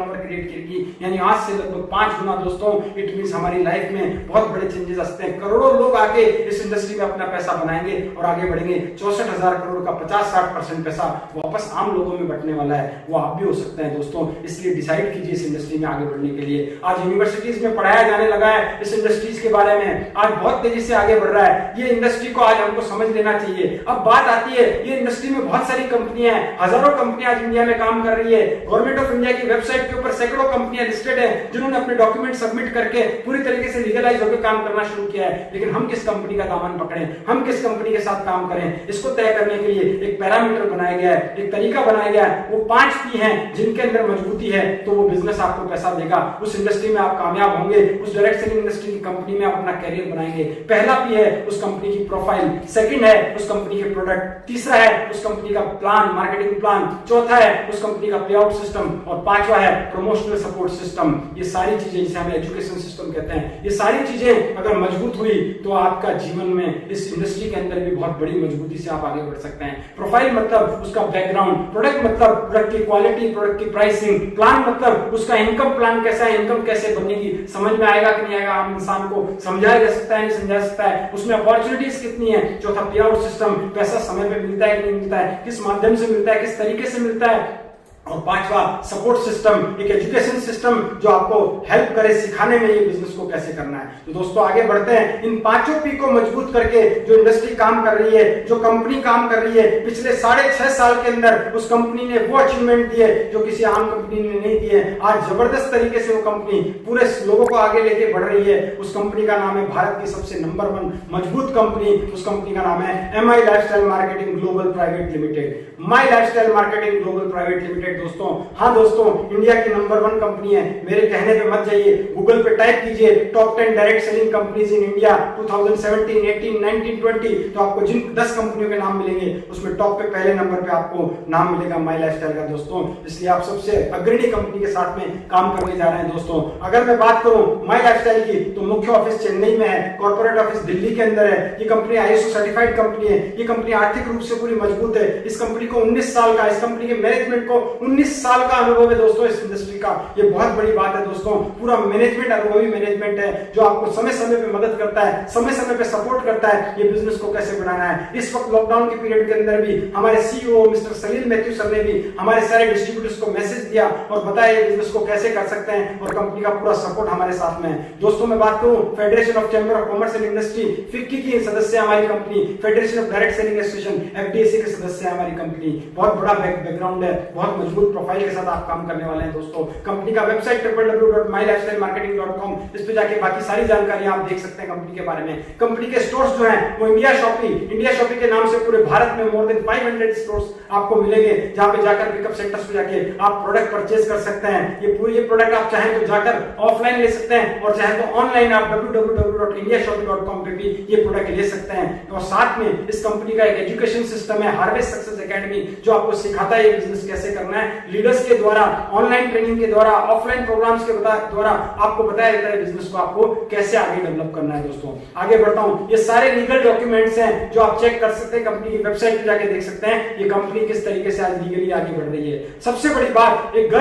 Turnover create करेगी, यानी आज से लगभग 5 गुना दोस्तों। इट मींस हमारी लाइफ में बहुत बड़े चेंजेस आते हैं। करोड़ों लोग आके इस इंडस्ट्री में अपना पैसा बनाएंगे और आगे बढ़ेंगे। 64,000 करोड़ का 50-60% पैसा वापस आम लोगों में बटने वाला है, वो आप भी हो सकते हैं दोस्तों। इसलिए डिसाइड कीजिए इस इंडस्ट्री में आगे बढ़ने के लिए। आज यूनिवर्सिटीज में पढ़ाया जाने लगा है इस इंडस्ट्रीज के बारे में, आज बहुत तेजी से आगे बढ़ रहा है। ये इंडस्ट्री को आज हमको समझ लेना चाहिए। अब बात आती है, ये इंडस्ट्री में बहुत सारी कंपनियां हैं, हजारों कंपनियां आज इंडिया में काम कर रही है। गवर्नमेंट ऑफ इंडिया की वेबसाइट के ऊपर सैकड़ों कंपनियां लिस्टेड है जिन्होंने अपने डॉक्यूमेंट सबमिट करके पूरी तरीके से लीगलाइज होकर काम करना शुरू किया है। लेकिन हम किस कंपनी का दामन पकड़ें, हम किस कंपनी के साथ काम करें, इसको तय करने के लिए एक पैरामीटर बनाया गया है, एक तरीका बनाया गया है। वो 5 पी हैं जिनके अंदर मजबूती है तो वो बिजनेस आपको पैसा देगा, उस इंडस्ट्री में आप कामयाब होंगे, उस डायरेक्ट सेलिंग इंडस्ट्री की कंपनी में आप अपना कैरियर बनाएंगे। पहला पी है उस कंपनी की प्रोफाइल, सेकंड है उस कंपनी के प्रोडक्ट, तीसरा है उस कंपनी का प्लान, मार्केटिंग प्लान, चौथा है उस कंपनी का पे आउट सिस्टम और पांचवा है प्रमोशनल सपोर्ट सिस्टम। ये सारी चीजें जिसे हम एजुकेशन सिस्टम कहते हैं, ये सारी चीजें अगर मजबूत हुई तो आपका जीवन में इस इंडस्ट्री के अंदर भी बहुत बड़ी मजबूती से आप आगे बढ़ सकते हैं। प्रोफाइल मतलब उसका बैकग्राउंड, प्रोडक्ट मतलब प्रोडक्ट की क्वालिटी, प्रोडक्ट की प्राइसिंग, प्लान मतलब उसका इनकम प्लान कैसा है, इनकम कैसे बनेगी, समझ में आएगा कि नहीं आएगा, आम इंसान को समझाया जा सकता है नहीं समझा सकता है, उसमें अपॉर्चुनिटीज कितनी है। चौथा पे आउट सिस्टम, पैसा समय पे मिलता है कि नहीं मिलता है, किस माध्यम से मिलता है, किस तरीके से मिलता है। और पांचवा सपोर्ट सिस्टम, एक एजुकेशन सिस्टम जो आपको हेल्प करे सिखाने में ये बिजनेस को कैसे करना है। तो दोस्तों आगे बढ़ते हैं। इन 5 पी को मजबूत करके जो इंडस्ट्री काम कर रही है, जो कंपनी काम कर रही है, पिछले 6.5 साल के अंदर उस कंपनी ने वो अचीवमेंट दिए जो किसी आम कंपनी ने नहीं दिए। आज जबरदस्त तरीके से वो कंपनी पूरे लोगों को आगे लेके बढ़ रही है। उस कंपनी का नाम है भारत की सबसे नंबर 1 मजबूत कंपनी, उस कंपनी का नाम है MI lifestyle marketing global private limited. My lifestyle marketing global private limited दोस्तों, हाँ दोस्तों, इंडिया की नंबर 1 कंपनी है। मेरे कहने पे मत जाइए, गूगल पे टाइप कीजिए top 10 direct selling companies in India 2017, 18, 19, 20, तो आपको जिन 10 कंपनियों के नाम मिलेंगे उसमें टॉप पे पहले नंबर पे आपको नाम मिलेगा माई लाइफस्टाइल का दोस्तों। इसलिए आप सबसे अग्रणी कंपनी के साथ में काम करने जा रहे हैं दोस्तों। अगर मैं बात करूं माई लाइफस्टाइल की तो मुख्य ऑफिस चेन्नई में है, कॉर्पोरेट ऑफिस दिल्ली के अंदर है। ये कंपनी ISO सर्टिफाइड कंपनी है। ये कंपनी आर्थिक रूप से पूरी मजबूत है। इस कंपनी को 19 साल का, इस कंपनी के मैनेजमेंट को 19 साल का अनुभव है दोस्तों इस इंडस्ट्री का। ये बहुत बड़ी बात है दोस्तों। पूरा मैनेजमेंट अनुभवी मैनेजमेंट है जो आपको समय समय पे मदद करता है, समय समय पे सपोर्ट करता है ये बिजनेस को कैसे बढ़ाना है। इस वक्त लॉकडाउन के पीरियड के अंदर भी हमारे CEO मिस्टर सलील मैथ्यू सर ने भी हमारे सारे डिस्ट्रीब्यूटर्स को मैसेज दिया और बताया ये बिजनेस को कैसे कर सकते हैं, और कंपनी का पूरा सपोर्ट हमारे साथ में है दोस्तों। मैं बात करूं federation of chamber of commerce and industry, FICCI की सदस्य है हमारी company. Federation of direct selling association FDAC के सदस्य है हमारी कंपनी। बहुत बड़ा बैकग्राउंड है, बहुत मजबूत प्रोफाइल के साथ आप काम करने वाले हैं दोस्तों। कंपनी का वेबसाइट www.mylifestylemarketing.com, इस पे जाके बाकी सारी जानकारी आप देख सकते हैं कंपनी के बारे में। कंपनी के स्टोर्स जो हैं वो इंडिया शॉपी के नाम से पूरे भारत में मोर देन 500 स्टोर्स आपको मिलेंगे, जहां पे जाकर पिकअप सेंटर्स पे जाके आप प्रोडक्ट परचेज कर सकते हैं। ये प्रोडक्ट आप चाहें तो जाकर ऑफलाइन ले सकते हैं और चाहे तो ऑनलाइन आप www.indiashopee.com पे भी ये प्रोडक्ट ले सकते हैं। और साथ में इस कंपनी का एक एजुकेशन सिस्टम है हार्वेस्ट सक्सेस एकेडमी, जो आपको सिखाता है ये बिजनेस कैसे करना है। लीडर्स के द्वारा, ऑनलाइन ट्रेनिंग के द्वारा, ऑफलाइन प्रोग्राम्स के द्वारा आपको बताया जाता है बिजनेस को आपको कैसे आगे डेवलप करना है दोस्तों। आगे बढ़ता हूं। ये सारे लीगल डॉक्यूमेंट्स हैं जो आप चेक कर सकते हैं, कंपनी की वेबसाइट पे जाके देख सकते हैं ये कंपनी किस तरीके से आज लीगली आगे बढ़ रही है। सबसे बड़ी बात, एक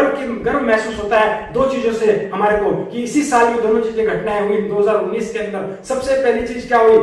गर्व महसूस होता है 2 चीजों से हमारे को कि इसी साल में दोनों चीजें घटनाएं हुई 2019 के अंदर। सबसे पहली चीज क्या हुई,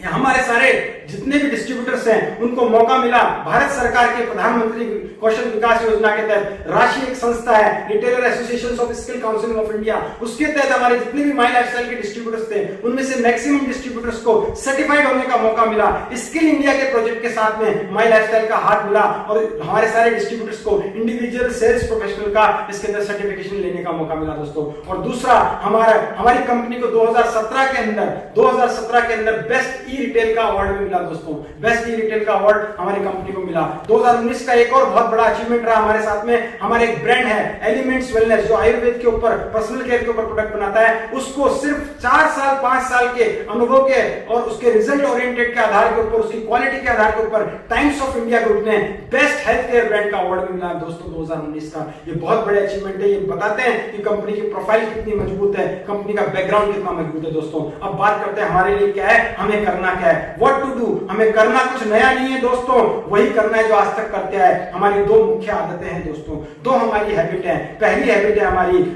हमारे सारे जितने भी डिस्ट्रीब्यूटर्स हैं उनको मौका मिला भारत सरकार के प्रधानमंत्री कौशल विकास योजना के तहत। राशि एक संस्था है, retailer association of skill council of India, उसके तहत हमारे जितने भी माई लाइफस्टाइल के डिस्ट्रीब्यूटर्स थे उनमें से मैक्सिमम डिस्ट्रीब्यूटर्स को सर्टिफाइड होने का मौका मिला। स्किल इंडिया के प्रोजेक्ट के साथ में माई लाइफस्टाइल का हाथ मिला और हमारे सारे डिस्ट्रीब्यूटर्स को इंडिविजुअल सेल्स प्रोफेशनल का इसके अंदर सर्टिफिकेशन लेने का मौका मिला दोस्तों। और दूसरा, हमारी कंपनी को 2017 के अंदर बेस्ट ई रिटेल का अवार्ड भी मिला दोस्तों। बेस्ट ई रिटेल का अवार्ड हमारी कंपनी को मिला। 2019 का एक और बहुत बड़ा अचीवमेंट रहा हमारे साथ में। हमारे एक ब्रांड है एलिमेंट्स वेलनेस, जो आयुर्वेद के ऊपर, पर्सनल केयर के ऊपर प्रोडक्ट बनाता है। उसको सिर्फ 4 साल 5 साल के अनुभव के और उसके रिजल्ट ओरिएंटेड के आधार के ऊपर, उसकी क्वालिटी के आधार के ऊपर टाइम्स ऑफ इंडिया ग्रुप ने बेस्ट हेल्थ केयर ब्रांड का अवार्ड भी मिला दोस्तों 2019 का। ये बहुत बड़े अचीवमेंट है। ये बताते हैं कि कंपनी की प्रोफाइल कितनी मजबूत है, कंपनी का बैकग्राउंड कितना मजबूत है दोस्तों। अब बात करते हैं हमारे लिए क्या है हमें करना करना क्या है, व्हाट टू डू। हमें करना कुछ नया नहीं है दोस्तों, वही करना है जो आज तक करते आए। हमारी दो मुख्य आदतें हैं दोस्तों, दो हमारी हैबिट है। पहली हैबिट है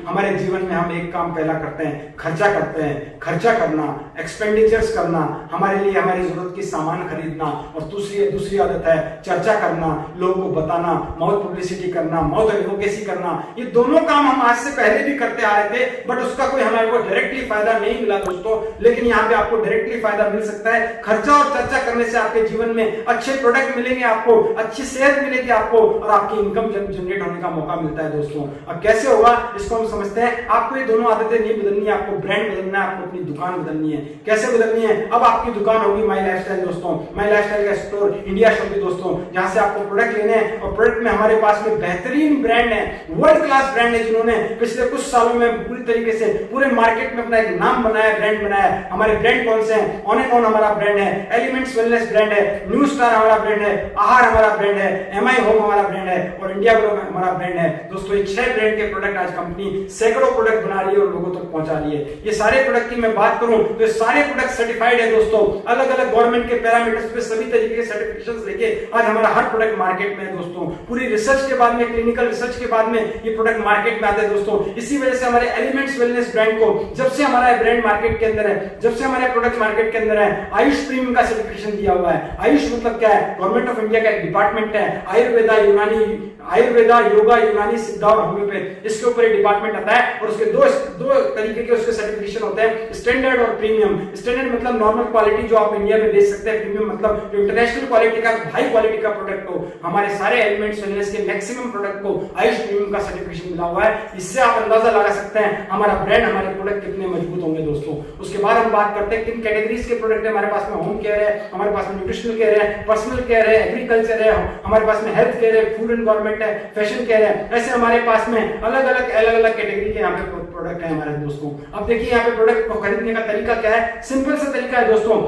हमारे जीवन में हम एक काम पहला करते हैं, खर्चा करते हैं। खर्चा करना, एक्सपेंडिचर्स करना, हमारे लिए हमारी जरूरत की सामान खरीदना। और दूसरी आदत है चर्चा करना, लोगों को बताना, माउथ पब्लिसिटी करना, माउथ एडवोकेसी करना। ये दोनों काम हम आज से पहले भी करते आ रहे थे, बट उसका कोई हमारे को डायरेक्टली फायदा नहीं मिला दोस्तों। लेकिन यहाँ पे आपको डायरेक्टली फायदा मिल सकता है। खर्चा और चर्चा करने से आपके जीवन में अच्छे प्रोडक्ट मिलेंगे, आपको अच्छी सेहत मिलेगी आपको, और आपकी इनकम जनरेट होने का मौका मिलता है दोस्तों। अब कैसे होगा इसको हम समझते हैं। आपको ये दोनों आदतें नहीं बदलनी है, आपको ब्रांड बदलना है, आपको अपनी दुकान बदलनी है। कैसे बदलनी है? अब आपकी दुकान होगी माई लाइफस्टाइल दोस्तों, माई लाइफस्टाइल का स्टोर इंडिया शॉपिंग दोस्तों, जहां से आपको प्रोडक्ट लेने हैं। और प्रोडक्ट में हमारे पास में बेहतरीन ब्रांड है, वर्ल्ड क्लास ब्रांड है, जिन्होंने पिछले कुछ सालों में पूरी तरीके से पूरे मार्केट में अपना एक नाम बनाया, ब्रांड बनाया। हमारे ब्रांड कौन से हैं? ऑन एंड ऑन हमारा ब्रांड है, एलिमेंट्स वेलनेस ब्रांड है, न्यू स्टार हमारा ब्रांड है, आहार हमारा ब्रांड है, एमआई होम हमारा ब्रांड है, और इंडिया ग्लो हमारा ब्रांड है दोस्तों। ये 6 ब्रांड के प्रोडक्ट आज कंपनी सैकड़ों प्रोडक्ट बना रही है और लोगों तक पहुंचा रही है। ये सारे प्रोडक्ट की मैं बात करूं तो सारे प्रोडक्ट सर्टिफाइड है दोस्तों, अलग अलग गवर्नमेंट के पैरामीटर्स पे सभी तरीके के सर्टिफिकेशंस लेके आज हमारा हर प्रोडक्ट मार्केट में है दोस्तों। पूरी रिसर्च के बाद में, क्लिनिकल रिसर्च के बाद में ये प्रोडक्ट मार्केट में आते हैं दोस्तों। इसी वजह से हमारे एलिमेंट्स वेलनेस ब्रांड को जब से हमारा ब्रांड मार्केट के अंदर है, जब से हमारे प्रोडक्ट मार्केट के अंदर है, आयुष प्रीमियम का सर्टिफिकेशन दिया हुआ है। आयुष मतलब क्या है? गवर्नमेंट ऑफ इंडिया का एक डिपार्टमेंट है। आयुर्वेदा, योगा, यूनानी, सिद्धा और होम्योपैथ, इसके ऊपर एक डिपार्टमेंट आता है। और उसके दो तरीके के उसके सर्टिफिकेशन होते हैं, स्टैंडर्ड और प्रीमियम। स्टैंडर्ड मतलब नॉर्मल क्वालिटी जो आप इंडिया में बेच सकते हैं, प्रीमियम मतलब जो इंटरनेशनल क्वालिटी का, हाई क्वालिटी का प्रोडक्ट हो। हमारे सारे एलिमेंट्स वेलनेस के मैक्सिमम प्रोडक्ट को आयुष प्रीमियम का सर्टिफिकेशन मिला हुआ है। इससे आप अंदाजा लगा सकते हैं हमारा ब्रांड, हमारे प्रोडक्ट कितने मजबूत होंगे दोस्तों। उसके बाद हम बात करते हैं किन कैटेगरीज के प्रोडक्ट है हमारे पास में। होम केयर है, हमारे पास में न्यूट्रिशनल केयर है, पर्सनल केयर है, एग्रीकल्चर है, हमारे पास में हेल्थ केयर है, फूड एनवायरमेंट है, फैशन केयर है। ऐसे हमारे पास में अलग अलग कैटेगरी के यहाँ पे प्रोडक्ट है हमारे दोस्तों। अब देखिए यहाँ पे प्रोडक्ट को खरीदने का तरीका क्या है। सिंपल सा तरीका है दोस्तों।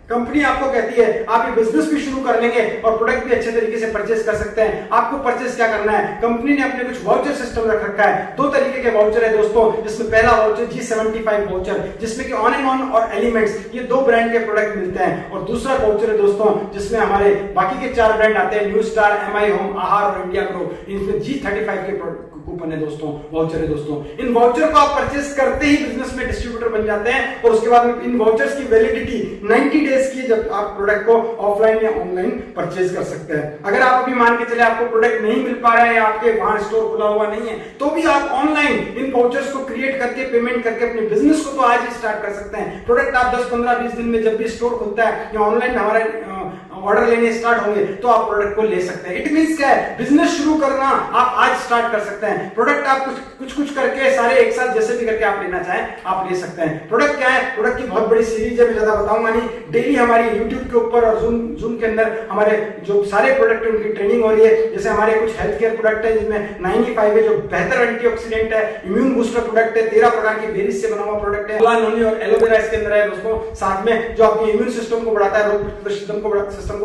कंपनी आपको कहती है आप ये बिजनेस भी शुरू कर लेंगे और प्रोडक्ट भी अच्छे तरीके से परचेज कर सकते हैं। आपको परचेज क्या करना है? कंपनी ने अपने कुछ वाउचर सिस्टम रख रखा है। 2 तरीके के वाउचर है दोस्तों, जिसमें पहला वाउचर G75 वाउचर, जिसमें कि ऑन एंड ऑन और एलिमेंट्स ये 2 ब्रांड के प्रोडक्ट मिलते हैं। और दूसरा वाउचर है दोस्तों जिसमें हमारे बाकी के 4 ब्रांड आते हैं, न्यू स्टार, एमआई होम, आहार और इंडिया ग्रो। इनमें G35 के कूपन है दोस्तों, वाउचर है दोस्तों। इन वाउचर को आप परचेज करते ही बिजनेस में डिस्ट्रीब्यूटर बन जाते हैं। और उसके बाद में इन वाउचर्स की वैलिडिटी 90 डेज की, जब आप प्रोडक्ट को ऑफलाइन या ऑनलाइन परचेज कर सकते हैं। अगर आप अभी मान के चले आपको प्रोडक्ट नहीं मिल पा रहा है या आपके वहां स्टोर खुला हुआ नहीं है, तो भी आप ऑनलाइन इन वाउचर्स को क्रिएट करके, पेमेंट करके अपने बिजनेस को तो आज ही स्टार्ट कर सकते हैं। प्रोडक्ट आप 10, 15, 20 दिन में जब भी स्टोर खुलता है या ऑनलाइन हमारे ऑर्डर लेने स्टार्ट होंगे तो आप प्रोडक्ट को ले सकते हैं। इट मींस क्या है? बिजनेस शुरू करना आप आज स्टार्ट कर सकते हैं। प्रोडक्ट आप कुछ करके सारे एक साथ जैसे भी करके आप लेना चाहें आप ले सकते हैं। प्रोडक्ट क्या है? प्रोडक्ट की बहुत बड़ी सीरीज है, मैं ज्यादा बताऊंगा नहीं। डेली हमारी यूट्यूब के ऊपर और जूम के अंदर हमारे जो सारे प्रोडक्ट है उनकी ट्रेनिंग हो रही है। जैसे हमारे कुछ हेल्थ केयर प्रोडक्ट है जिसमें 95 है जो बेहतर एंटीऑक्सीडेंट है, इम्यून बूस्टर प्रोडक्ट है, 13 प्रकार की बेरीज से बना हुआ प्रोडक्ट है, नोनी और एलोवेरा इसके अंदर है दोस्तों। साथ में जो आपके इम्यून सिस्टम को बढ़ाता है, रोग सिस्टम को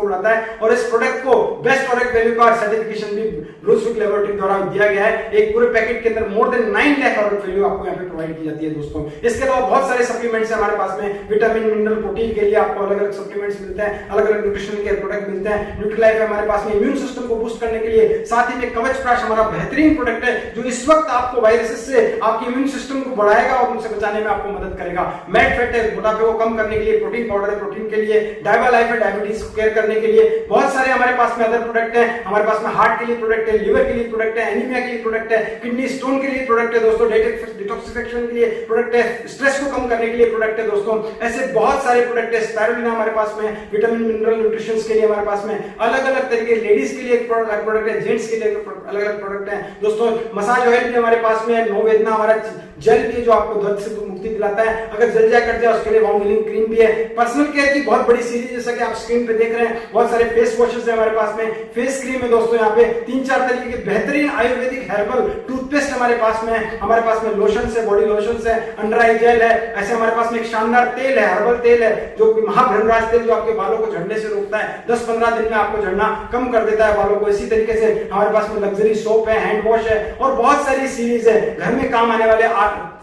बढ़ाता है। और इस प्रोडक्ट को बेस्ट प्रोडक्ट वैल्यू का सर्टिफिकेशन भी ब्रूसविक लैबोरेटरी द्वारा दिया गया है। एक पूरे पैकेट के अंदर more than 9 lakh product value आपको यहाँ पे प्रोवाइड की जाती है दोस्तों। इसके अलावा बहुत सारे सप्लीमेंट्स हमारे पास में, विटामिन, मिनरल, प्रोटीन के लिए आपको अलग अलग सप्लीमेंट्स मिलते हैं, अलग अलग न्यूट्रिशनल केयर प्रोडक्ट मिलते हैं। न्यूट्रीलाइफ हमारे पास में इम्यून सिस्टम को बूस्ट करने के लिए। साथ ही में कवच प्राश हमारा बेहतरीन प्रोडक्ट है जो इस वक्त आपको वायरसेस से आपके इम्यून सिस्टम को बढ़ाएगा और उनसे बचाने में आपको मदद करेगा। मैट फैट है, मोटापे को कम करने के लिए। प्रोटीन पाउडर है, प्रोटीन के लिए। डायबा लाइफ है, डायबिटीज को केयर करने के लिए। बहुत सारे हमारे पास में अदर प्रोडक्ट है। हमारे पास में हार्ट के लिए प्रोडक्ट है, लिवर के लिए प्रोडक्ट है, एनीमिया के लिए प्रोडक्ट है, किडनी स्टोन के लिए प्रोडक्ट है दोस्तों, डिटॉक्सिफिकेशन के लिए प्रोडक्ट है, स्ट्रेस को कम करने के लिए प्रोडक्ट है दोस्तों। ऐसे बहुत सारे प्रोडक्ट है। स्पाइरुलिना हमारे पास में, विटामिन, मिनरल, न्यूट्रिशन के लिए हमारे पास में अलग अलग तरीके, लेडीज के लिए एक प्रोडक्ट है, जेंट्स के लिए अलग अलग प्रोडक्ट है दोस्तों। मसाज ऑयल भी हमारे पास में है, नोवेदना हमारा जेल भी है जो आपको दर्द से मुक्ति दिलाता है। अगर जल जाए कट जाए उसके लिए वार्म हीलिंग क्रीम भी है। पर्सनल केयर की बहुत बड़ी सीरीज जैसा कि आप स्क्रीन पे देख रहे हैं। बहुत सारे फेस वॉशेस है हमारे पास में, फेस क्रीम है दोस्तों। यहाँ पे 3-4 तरीके के बेहतरीन आयुर्वेदिक हर्बल टूथपेस्ट हमारे पास में है, हमारे पास में लोशन है, बॉडी लोशन है, अंडर आई जेल है, ऐसे हमारे पास में एक शानदार तेल है, हर्बल तेल है जो कि महाभृंगराज तेल जो आपके बालों को झड़ने से रोकता है, 10-15 दिन में आपको झड़ना कम कर देता है बालों को। इसी तरीके से हमारे पास में लग्जरी सोप है, हैंड वॉश है और बहुत सारी सीरीज है घर में काम आने वाले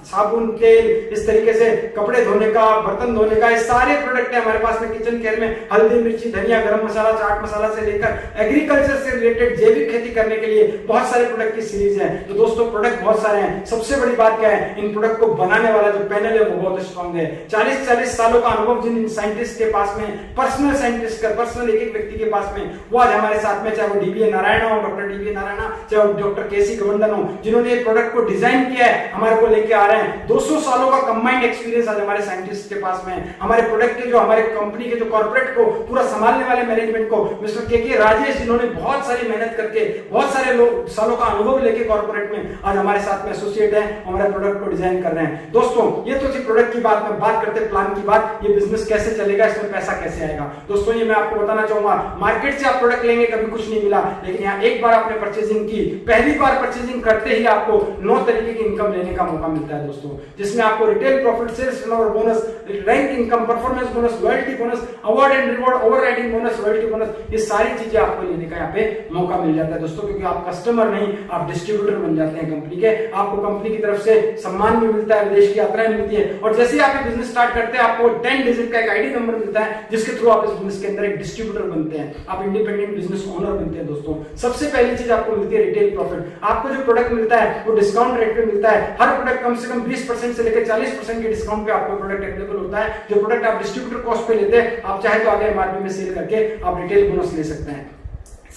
साबुन, तेल, इस तरीके से कपड़े धोने का, बर्तन धोने का, ये सारे प्रोडक्ट है हमारे पास में किचन केयर में। हल्दी, मिर्ची, धनिया, गरम मसाला, चाट मसाला से लेकर एग्रीकल्चर से रिलेटेड जैविक खेती करने के लिए बहुत सारे प्रोडक्ट की सीरीज है। तो दोस्तों प्रोडक्ट बहुत सारे हैं। सबसे बड़ी बात क्या है, इन प्रोडक्ट को बनाने वाला जो पैनल है वो बहुत स्ट्रॉन्ग है। 40-40 सालों का अनुभव जिन साइंटिस्ट के पास में, पर्सनल साइंटिस्ट का, पर्सनल एक व्यक्ति के पास में, वो आज हमारे साथ में, चाहे वो डीबीए नारायण हो, डॉक्टर डीबीए नारायण, चाहे वो डॉक्टर केसी गवर्धन हो, जिन्होंने प्रोडक्ट को डिजाइन किया है, हमारे को लेके आ रहे हैं। 200 सालों का कंबाइंड एक्सपीरियंस आज हमारे साइंटिस्ट के पास में है। हमारे प्रोडक्ट के जो, हमारे कंपनी के जो कॉर्पोरेट को पूरा संभालने वाले मैनेजमेंट को मिस्टर के राजेश, जिन्होंने बहुत सारी मेहनत करके, बहुत सारे लोग सालों का अनुभव लेके कॉर्पोरेट में आज हमारे साथ में एसोसिएट है, हमारे प्रोडक्ट को डिजाइन कर रहे हैं। दोस्तों ये तो थी प्रोडक्ट की बात, में बात करते प्लान की बात, ये बिजनेस कैसे चलेगा, इसमें पैसा कैसे आएगा। दोस्तों ये मैं आपको बताना चाहूंगा, मार्केट से आप प्रोडक्ट लेंगे कभी कुछ नहीं मिला, लेकिन यहाँ एक बार आपने परचेजिंग की, पहली बार परचेजिंग करते ही आपको 9 तरीके की इनकम लेने का मौका मिलता है दोस्तों, जिसमें आपको retail profit, sales turnover bonus, rank income, performance bonus, loyalty bonus, award and reward, overriding bonus, loyalty bonus, ये सारी चीजें आपको लेने का यहाँ पे मौका मिल जाता है दोस्तों, क्योंकि आप कस्टमर नहीं, आप डिस्ट्रीब्यूटर बन जाते हैं कंपनी के। आपको कंपनी की तरफ से सम्मान भी मिलता है, विदेश की यात्राएं मिलती है, और जैसे ही आप बिजनेस स्टार्ट करते हैं आपको 10 डिजिट का एक आईडी नंबर मिलता है, जिसके थ्रू आप इस बिजनेस के अंदर एक डिस्ट्रीब्यूटर बनते हैं, आप इंडिपेंडेंट बिजनेस ओनर बनते हैं दोस्तों। सबसे पहली चीज आपको मिलती है रिटेल प्रॉफिट। आपको जो प्रोडक्ट मिलता है वो डिस्काउंट रेट पे मिलता है। हर प्रोडक्ट कम से कम 20% से लेकर 40% के डिस्काउंट पे आपको प्रोडक्ट अवेलेबल होता है। जो प्रोडक्ट आप डिस्ट्रीब्यूटर कॉस्ट पे लेते हैं, आप चाहे तो आगे एमआरपी में सेल करके आप रिटेल बोनस ले सकते हैं।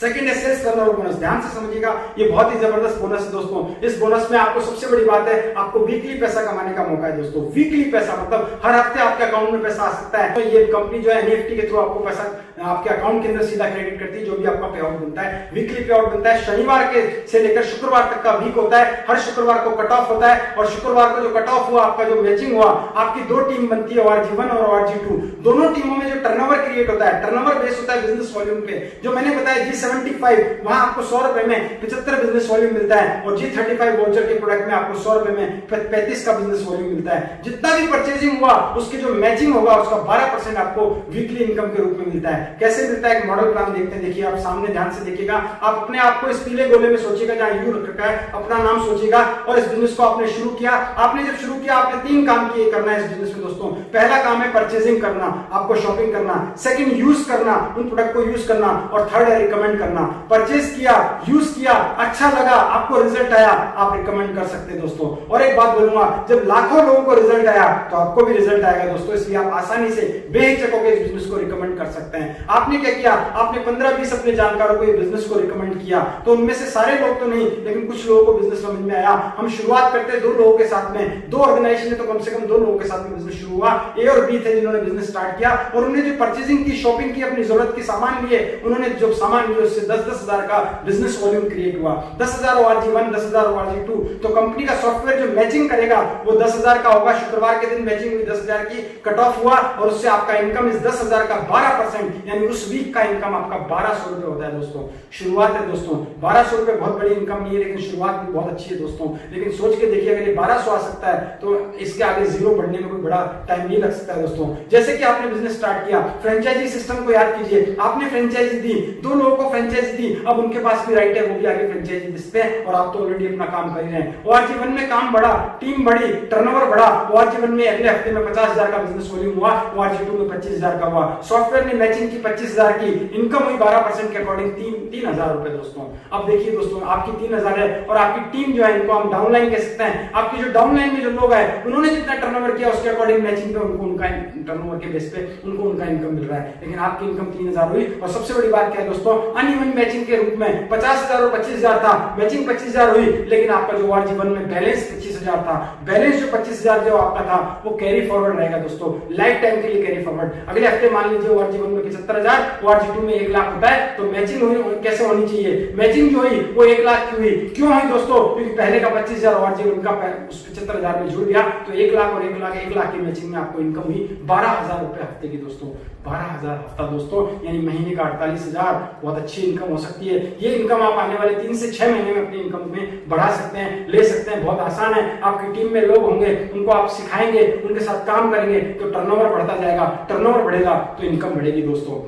सेकंड है सेल्स टर्नओवर बोनस। ध्यान से समझिएगा, ये बहुत ही जबरदस्त बोनस है दोस्तों। इस बोनस में आपको सबसे बड़ी बात है, आपको वीकली पैसा कमाने का मौका है दोस्तों। वीकली पैसा मतलब हर हफ्ते आपके अकाउंट में पैसा आ सकता है। तो ये कंपनी जो है एनईएफटी के थ्रू आपको पैसा आपके अकाउंट के अंदर सीधा क्रेडिट करती है, जो भी आपका पे आउट बनता है। वीकली पे आउट बनता है, शनिवार के से लेकर शुक्रवार तक का वीक होता है। हर शुक्रवार को कट ऑफ होता है, और शुक्रवार को जो कट ऑफ हुआ, आपका जो मैचिंग हुआ, आपकी 2 टीम बनती है, ORG1 और ORG2। दोनों टीमों में जो टर्नओवर क्रिएट होता है, टर्नओवर बेस होता है बिजनेस वॉल्यूम पे। जो मैंने बताया G75, वहां आपको 100 रुपए में 75 बिजनेस वॉल्यूम मिलता है, और G35 वाउचर के प्रोडक्ट में आपको 100 रुपए में 35 का बिजनेस वॉल्यूम मिलता है। जितना भी परचेजिंग हुआ उसकी जो मैचिंग होगा उसका 12% आपको वीकली इनकम के रूप में मिलता है। कैसे मिलता है, एक मॉडल प्लान देखते हैं। देखिए आप सामने ध्यान से देखिएगा, आप अपने आप को इस पीले गोले में सोचिएगा जहां यू रखा है, अपना नाम सोचिएगा, और इस बिजनेस को आपने शुरू किया। आपने जब शुरू किया, आपने 3 काम किए करना है इस बिजनेस में दोस्तों। पहला काम है परचेजिंग करना, आपको शॉपिंग करना। सेकंड यूज करना, उन प्रोडक्ट को यूज करना, और थर्ड है रिकमेंड करना। परचेज किया, यूज किया, अच्छा लगा, आपको रिजल्ट आया, आप रिकमेंड कर सकते हैं दोस्तों। और एक बात बोलूंगा, जब लाखों लोगों को रिजल्ट आया तो आपको भी रिजल्ट आएगा दोस्तों। इसलिए आप आसानी से बेहिचक होकर इस बिजनेस को रिकमेंड कर सकते हैं। आपने क्या किया, आपने 15-20 अपने जानकारों को ये बिजनेस को रिकमेंड किया, तो उनमें से सारे लोग तो नहीं, लेकिन कुछ लोगों को बिजनेस समझ में आया। हम शुरुआत करते हैं 2 लोगों के साथ में, 2 ऑर्गेनाइजेशन है तो कम से कम 2 लोगों के साथ में बिजनेस शुरू हुआ। ए और बी थे जिन्होंने बिजनेस स्टार्ट किया, और उन्होंने जो परचेजिंग की, शॉपिंग की, अपनी जरूरत के सामान लिए, उन्होंने जो सामान लिए उससे 10-10 हजार का बिजनेस वॉल्यूम क्रिएट हुआ। 10,000 ORG1, 10,000 ORG2। तो कंपनी का सॉफ्टवेयर जो मैचिंग करेगा वो 10,000 का होगा। शुक्रवार के दिन मैचिंग हुई, 10,000 की कट ऑफ हुआ, और उससे आपका इनकम इस 10,000 का 12%, यानी उस वीक का इनकम आपका 1200 रुपए होता है दोस्तों। शुरुआत है दोस्तों, 1200 रुपए बहुत बड़ी इनकम नहीं है, लेकिन शुरुआत भी बहुत अच्छी है दोस्तों। लेकिन सोच के देखिए, अगर ये 1200 आ सकता है तो इसके आगे जीरो बढ़ने में कोई बड़ा टाइम नहीं लग सकता है दोस्तों। जैसे कि आपने बिजनेस स्टार्ट किया, फ्रेंचाइजी सिस्टम को याद कीजिए, आपने फ्रेंचाइजी दी, 2 लोगों को फ्रेंचाइजी दी, अब उनके पास भी राइट है, वो भी आगे फ्रेंचाइजी दे सकते हैं, और आप तो ऑलरेडी अपना काम कर ही रहे हैं। ORG1 में काम बढ़ा, टीम बढ़ी, टर्नओवर बढ़ा। ORG1 में अगले हफ्ते में 50,000 का बिजनेस वॉल्यूम हुआ, ORG2 में 25,000 का हुआ। सॉफ्टवेयर ने मैचिंग की 25,000 की, इनकम हुई 12% के अकॉर्डिंग 3,000 रुपए दोस्तों। अब देखिए दोस्तों, आपकी 3,000 है, और आपकी टीम जो है, इनको हम डाउनलाइन कह सकते हैं। आपकी जो डाउनलाइन में जो लोग हैं, उन्होंने जितना टर्नओवर किया उसके अकॉर्डिंग मैचिंग पे उनको उनका टर्नओवर के बेस पे उनको उनका इनकम मिल रहा है, लेकिन आपकी इनकम 3,000 हुई। और सबसे बड़ी बात क्या है दोस्तों, अनइवन मैचिंग के रूप में 50,000 और 25,000 था, मैचिंग 25,000 हुई, लेकिन आपका जो ORG1 में बैलेंस 25,000 था। बैलेंस जो 25,000 जो आपका था वो कैरी फॉरवर्ड रहेगा दोस्तों, लाइफ टाइम के लिए कैरी फॉरवर्ड। अगले हफ्ते मान लीजिए ORG1 में 75,000, ORG2 में 1 लाख होता है, तो मैचिंग हुई कैसे होनी चाहिए, मैचिंग जो हुई वो 1 लाख की हुई। क्यों हुई दोस्तों, क्योंकि पहले का 25,000 ORG1 का उस 75,000 में जुड़ गया, तो 1 लाख और 1 लाख की मैचिंग में आपको इनकम हुई 12,000 रुपए हफ्ते की दोस्तों। 12,000 हफ्ता दोस्तों, यानी महीने का 48,000। बहुत अच्छी इनकम हो सकती है। ये इनकम आप आने वाले 3 से 6 महीने में अपनी इनकम में बढ़ा सकते हैं, ले सकते हैं। बहुत आसान है। आपकी टीम में लोग होंगे, उनको आप सिखाएंगे, उनके साथ काम करेंगे तो टर्नओवर बढ़ता जाएगा, टर्नओवर बढ़ेगा तो इनकम बढ़ेगी दोस्तों।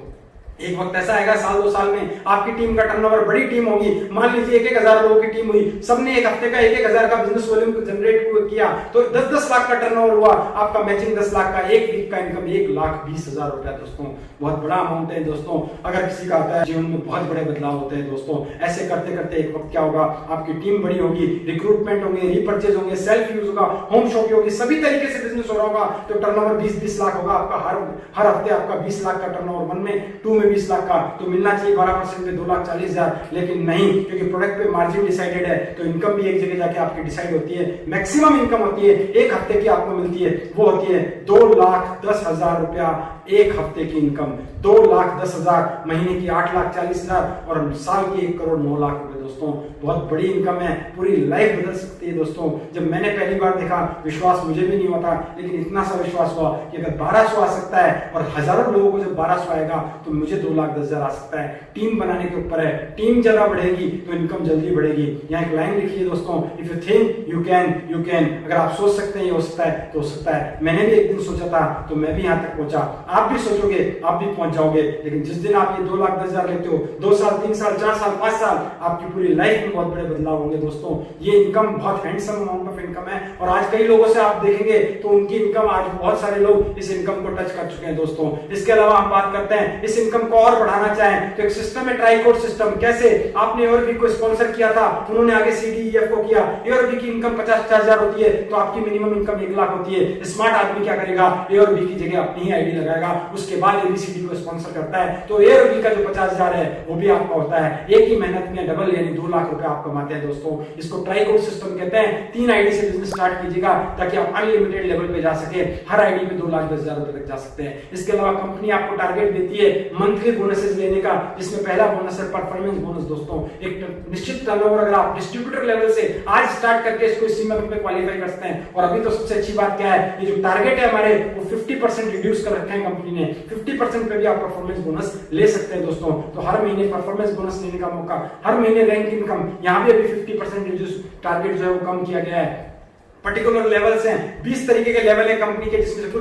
एक वक्त ऐसा आएगा साल 2 साल में आपकी टीम का टर्नओवर, बड़ी टीम होगी, मान लीजिए 1,000 लोगों की टीम हुई, सबने एक हफ्ते का 1,000 का बिजनेस वॉल्यूम जनरेट किया तो 10-10 लाख का टर्नओवर हुआ, आपका मैचिंग 10 लाख का, एक वीक का इनकम 1,20,000 रुपया दोस्तों। बहुत बड़ा अमाउंट है दोस्तों। अगर किसी का आता है जीवन में बहुत बड़े बदलाव होते हैं दोस्तों। ऐसे करते करते एक वक्त क्या होगा, आपकी टीम बड़ी होगी, रिक्रूटमेंट होंगे, रीपर्चेज होंगे, सेल्फ यूज होगा, होम शॉपिंग होगी, सभी तरीके से बिजनेस हो रहा होगा तो टर्नओवर 20-20 लाख होगा आपका। हर हफ्ते आपका 20 लाख का टर्नओवर, 1 में 2 में 20 लाख का तो मिलना चाहिए 12% में 2,40,000, लेकिन नहीं, क्योंकि प्रोडक्ट पे मार्जिन डिसाइडेड है तो इनकम भी एक जगह जाके आपकी डिसाइड होती है। मैक्सिमम इनकम होती है एक हफ्ते की आपको मिलती है, वो होती है 2,10,000 रुपया एक हफ्ते की इनकम, 2,10,000 महीने की 8,40,000 और साल की 1,09,00,000 रुपए दोस्तों। बहुत बड़ी इनकम है, पूरी लाइफ बदल सकती है दोस्तों। जब मैंने पहली बार देखा विश्वास मुझे भी नहीं होता, लेकिन इतना सा विश्वास हुआ कि अगर 1,200 आ सकता है और हजारों लोगों को जब 1,200 आएगा तो मुझे 2,10,000 आ सकता है। टीम बनाने के ऊपर है, टीम ज्यादा बढ़ेगी तो इनकम जल्दी बढ़ेगी। यहाँ एक लाइन लिखी है दोस्तों, if you think you can, you can. अगर आप सोच सकते हैं ये हो सकता है तो हो सकता है। मैंने भी एक दिन सोचा था तो मैं भी यहाँ तक पहुंचा, आप भी सोचोगे आप भी पहुंच जाओगे। लेकिन जिस दिन आप ये 2,10,000 लेते हो, 2 साल 3 साल 4 साल 5 साल आपकी पूरी लाइफ में बहुत बड़े बदलाव होंगे दोस्तों। ये इनकम बहुत हैंडसम अमाउंट ऑफ इनकम है और आज कई लोगों से आप देखेंगे तो उनकी इनकम, आज बहुत सारे लोग इस इनकम को टच कर चुके हैं दोस्तों। इसके अलावा हम बात करते हैं इस इनकम को और बढ़ाना चाहें तो एक सिस्टम है ट्राइकोड सिस्टम। कैसे? आपने एओरबी को स्पॉन्सर किया था, उन्होंने आगे सीडीईएफ को किया, एओरबी की इनकम 50,000 होती है तो आपकी मिनिमम इनकम 1 लाख होती है। स्मार्ट आदमी क्या करेगा, एओरबी की जगह अपनी ही आईडी लगाएगा, उसके बाद एबीसीडी को स्पॉन्सर करता है तो एओरबी का जो 50,000 है वो भी आपका होता है। एक ही मेहनत में डबल यानी 2 लाख रुपए आप कमाते हैं दोस्तों। इसको ट्राइकोड सिस्टम कहते हैं। 3 आईडी से बिजनेस स्टार्ट कीजिएगा ताकि आप अनलिमिटेड लेवल पे जा सके, हर आईडी पे 2,10,000 रुपए तक जा सकते हैं। इसके अलावा कंपनी आपको टारगेट देती है मंथली बोनसेस लेने का, जिसमें पहला बोनस है परफॉर्मेंस बोनस दोस्तों। एक निश्चित टर्नओवर अगर आप डिस्ट्रीब्यूटर लेवल से आज स्टार्ट करके इसको इसी मंथ में क्वालिफाई कर सकते हैं। और अभी तो सबसे अच्छी बात क्या है, ये जो टारगेट है हमारे वो 50% रिड्यूस कर रखे हैं कंपनी ने, 50% पे भी आप परफॉर्मेंस बोनस ले सकते हैं दोस्तों। तो हर महीने परफॉर्मेंस बोनस लेने का मौका, हर महीने रैंक इनकम, यहाँ भी अभी 50% रिड्यूस टारगेट जो है वो कम किया गया है। पर्टिकुलर लेवल्स हैं, 20 तरीके के लेवल है कंपनी के, जिसमें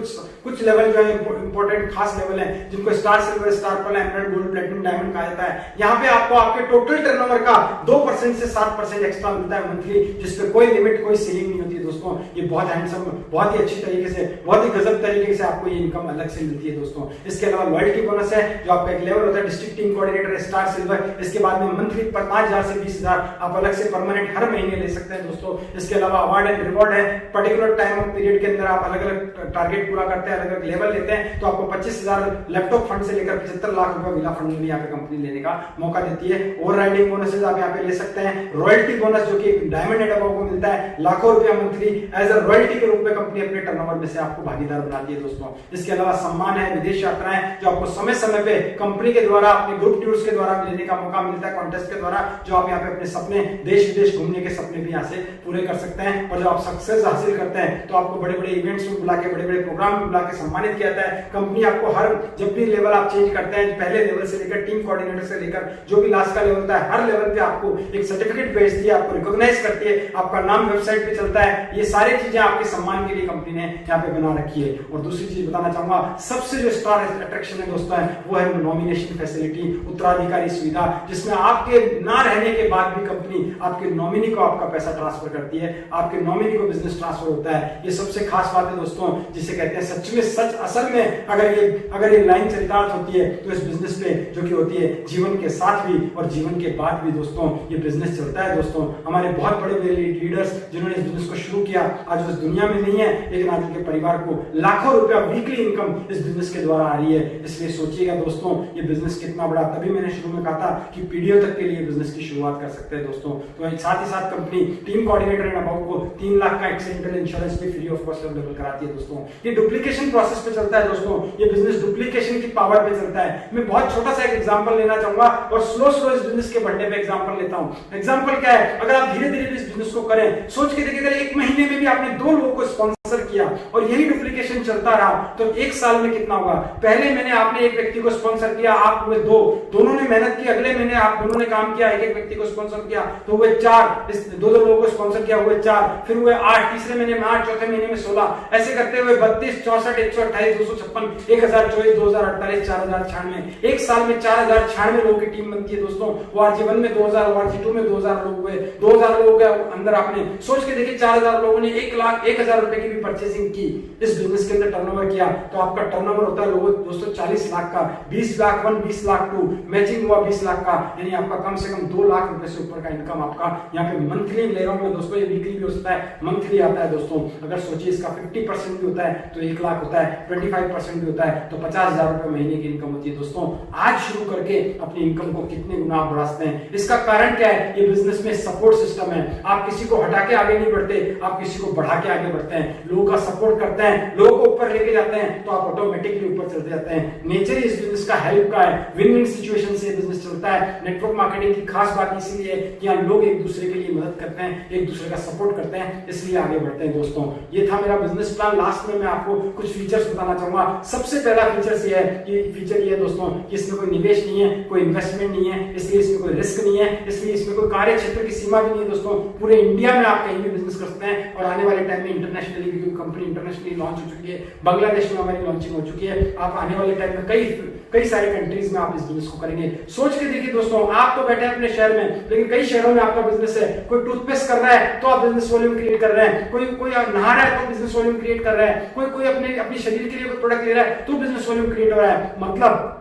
कुछ लेवल जो है इंपॉर्टेंट खास लेवल है जिनको star silver, star pearl, emerald, gold, platinum, diamond कहा जाता है। यहाँ पे आपको आपके टोटल टर्नओवर का 2% से 7% एक्स्ट्रा मिलता है मंथली, जिसपे कोई लिमिट, कोई सीलिंग नहीं होती है दोस्तों। ये बहुत हैंडसम, बहुत ही अच्छी तरीके से, बहुत ही गजब तरीके से आपको ये इनकम अलग से मिलती है दोस्तों। इसके अलावा लॉयल्टी बोनस है, जो आपका एक लेवल होता है district team coordinator, star silver. इसके बाद में मंथली 5,000 से 20,000 आप अलग से परमानेंट हर महीने ले सकते हैं दोस्तों। इसके अलावा अवार्ड एंड रिवॉर्ड है, पर्टिकुलर टाइम ऑफ पीरियड के अंदर आप अलग अलग टारगेट पूरा करते हैं, अलग अलग लेवल लेते हैं तो आपको 25,000 लैपटॉप फंड से लेकर 75 लाख रुपए विला फंड में यहाँ पे कंपनी लेने का मौका देती है। ओवरराइडिंग बोनसेस आप यहाँ पे ले सकते हैं। रॉयल्टी बोनस जो कि डायमंड एंड अबव को मिलता है, लाखों रुपया मंथली एज अ रॉयल्टी के रूप में कंपनी अपने टर्नओवर में से आपको भागीदार बनाती है दोस्तों। इसके अलावा सम्मान है, विदेश यात्राएं जो आपको समय समय पे कंपनी के द्वारा, अपने ग्रुप टूर्स के द्वारा लेने का मौका मिलता है, कॉन्टेस्ट के द्वारा, जो आप यहाँ पे अपने सपने, देश विदेश घूमने के सपने भी यहाँ से पूरे कर सकते हैं। और जब आप सक्सेस हासिल करते हैं तो आपको बड़े बड़े इवेंट्स में बुला के, बड़े बड़े प्रोग्राम में बुला के सम्मानित किया जाता है। कंपनी आपको हर, जब भी लेवल आप चेंज करते हैं, पहले लेवल से लेकर टीम कोऑर्डिनेटर से लेकर जो भी लास्ट का लेवल होता है, हर लेवल पे आपको एक सर्टिफिकेट भेजती है, आपको रिकॉग्नाइज करती है, आपका नाम वेबसाइट पे चलता है। ये सारी चीजें आपके सम्मान के लिए कंपनी ने यहाँ पे बना रखी है। और दूसरी चीज बताना चाहूंगा, सबसे जो स्टार अट्रैक्शन है दोस्तों वो है नॉमिनेशन फैसिलिटी, उत्तराधिकारी सुविधा, जिसमें आपके ना रहने के बाद भी कंपनी आपके नॉमिनी को आपका पैसा ट्रांसफर करती है, आपके नॉमिनी को बिजनेस ट्रांसफर होता है। ये सबसे खास बात है दोस्तों, जिसे कहते हैं सच में सच। असल में अगर ये लाइन चरितार्थ होती है तो इस बिजनेस पे, जो कि होती है जीवन के साथ भी और जीवन के बाद भी दोस्तों, ये बिजनेस चलता है दोस्तों। हमारे बहुत बड़े बड़े लीडर्स जिन्होंने इस बिजनेस को शुरू किया, आज उस दुनिया में नहीं है, लेकिन आज उनके परिवार को लाखों रुपया वीकली इनकम इस बिजनेस के द्वारा आ रही है। इसलिए सोचिएगा दोस्तों, ये बिजनेस कितना बड़ा। तभी मैंने शुरू में कहा था कि पीढ़ियों तक के लिए बिजनेस की शुरुआत कर सकते हैं दोस्तों। तो साथ ही साथ company team coordinator and about को 3 लाख का एक्सीडेंटल इंश्योरेंस भी फ्री ऑफ कॉस्ट अवेलेबल कराती है दोस्तों। ये डुप्लीकेशन प्रोसेस पे चलता है दोस्तों, ये बिजनेस डुप्लीकेशन की पावर पे चलता है। मैं बहुत छोटा सा एक एग्जांपल लेना चाहूंगा और स्लो इस बिजनेस के बढ़ने पे एग्जांपल लेता हूं। एग्जांपल क्या है, अगर आप धीरे धीरे इस बिजनेस को करें, सोच के देखिए, अगर 1 महीने में भी आपने 2 लोगों को स्पॉन्सर किया और यही डुप्लीकेशन चलता रहा तो एक साल में कितना होगा? पहले मैंने आपने एक व्यक्ति को स्पॉन्सर किया, आप हुए 2, दोनों ने मेहनत की, अगले महीने आप दोनों ने काम किया, एक व्यक्ति को स्पॉन्सर किया तो हुए 4, इस 2 लोगों को स्पॉन्सर किया हुए 4, फिर हुए 8, तीसरे महीने में 8, चौथे महीने में 16, ऐसे करते हुए 32, 64, 128, 256, 1024, 2048, 4096, एक साल में 4096 लोगों की टीम बनती है दोस्तों। RG1 में 2000, RG2 में 2000 लोग हुए, 2000 लोगों के अंदर आपने सोच के देखिए 4000 लोगों ने 1,01,000 रुपए की भी परचेसिंग की, इस बिजनेस के अंदर टर्नओवर किया तो आपका टर्नओवर होता है लोगों दोस्तों 40 लाख का, 20 लाख 1, 20 लाख 2, मैचिंग हुआ 20 लाख का, यानी आपका कम से कम 2 लाख रुपए से ऊपर का इनकम आपका यहाँ पे मंथली ले रहा हूं मैं दोस्तों, ये वीकली भी हो सकता है, मंथली आता है दोस्तों। अगर सोचिए इसका 50% भी होता है तो 1 लाख होता है, 25% भी होता है तो 50,000 रुपए महीने की इनकम होती है दोस्तों। आज शुरू करके अपनी इनकम को कितने गुना बढ़ा सकते हैं, इसका कारण क्या है? ये बिजनेस में सपोर्ट सिस्टम है, आप किसी को हटा के आगे नहीं बढ़ते, आप किसी को बढ़ा के आगे बढ़ते हैं, लोगों का सपोर्ट करते हैं, लोगों को ऊपर लेके जाते हैं तो आप ऑटोमेटिकली ऊपर चलते जाते हैं। नेचर इस बिजनेस का हेल्प का है, विन विन सिचुएशन से बिजनेस चलता है। नेटवर्क मार्केटिंग की खास बात इसीलिए कि यहाँ लोग एक दूसरे के लिए मदद करते हैं, एक दूसरे का सपोर्ट करते हैं, इसलिए आगे बढ़ते हैं दोस्तों। ये था मेरा बिजनेस प्लान। लास्ट में मैं आपको कुछ फीचर्स बताना चाहूंगा। सबसे पहला फीचर ये है कि फीचर ये है दोस्तों कि इसमें कोई निवेश नहीं है, कोई इन्वेस्टमेंट नहीं है, इसलिए इसमें कोई रिस्क नहीं है, इसलिए इसमें कोई कार्य क्षेत्र की सीमा भी नहीं है दोस्तों। पूरे इंडिया में आप कहीं भी बिजनेस कर सकते हैं और आने वाले टाइम में इंटरनेशनली भी कंपनी इंटरनेशनली लॉन्च हो चुकी है, बांग्लादेश में हमारी लॉन्चिंग हो चुकी है। आप आने वाले टाइम में कई सारे कंट्रीज में आप इस बिजनेस को करेंगे। सोच के देखिए दोस्तों, आप तो बैठे हैं अपने शहर में, लेकिन कई शहरों में आपका बिजनेस है। कोई टूथपेस्ट कर रहा है तो आप बिजनेस वॉल्यूम क्रिएट कर रहे हैं, कोई नहा रहा है तो बिजनेस वॉल्यूम क्रिएट कर रहा है, कोई अपने शरीर के लिए कोई प्रोडक्ट ले रहा है तो बिजनेस वॉल्यूम क्रिएट हो रहा है। मतलब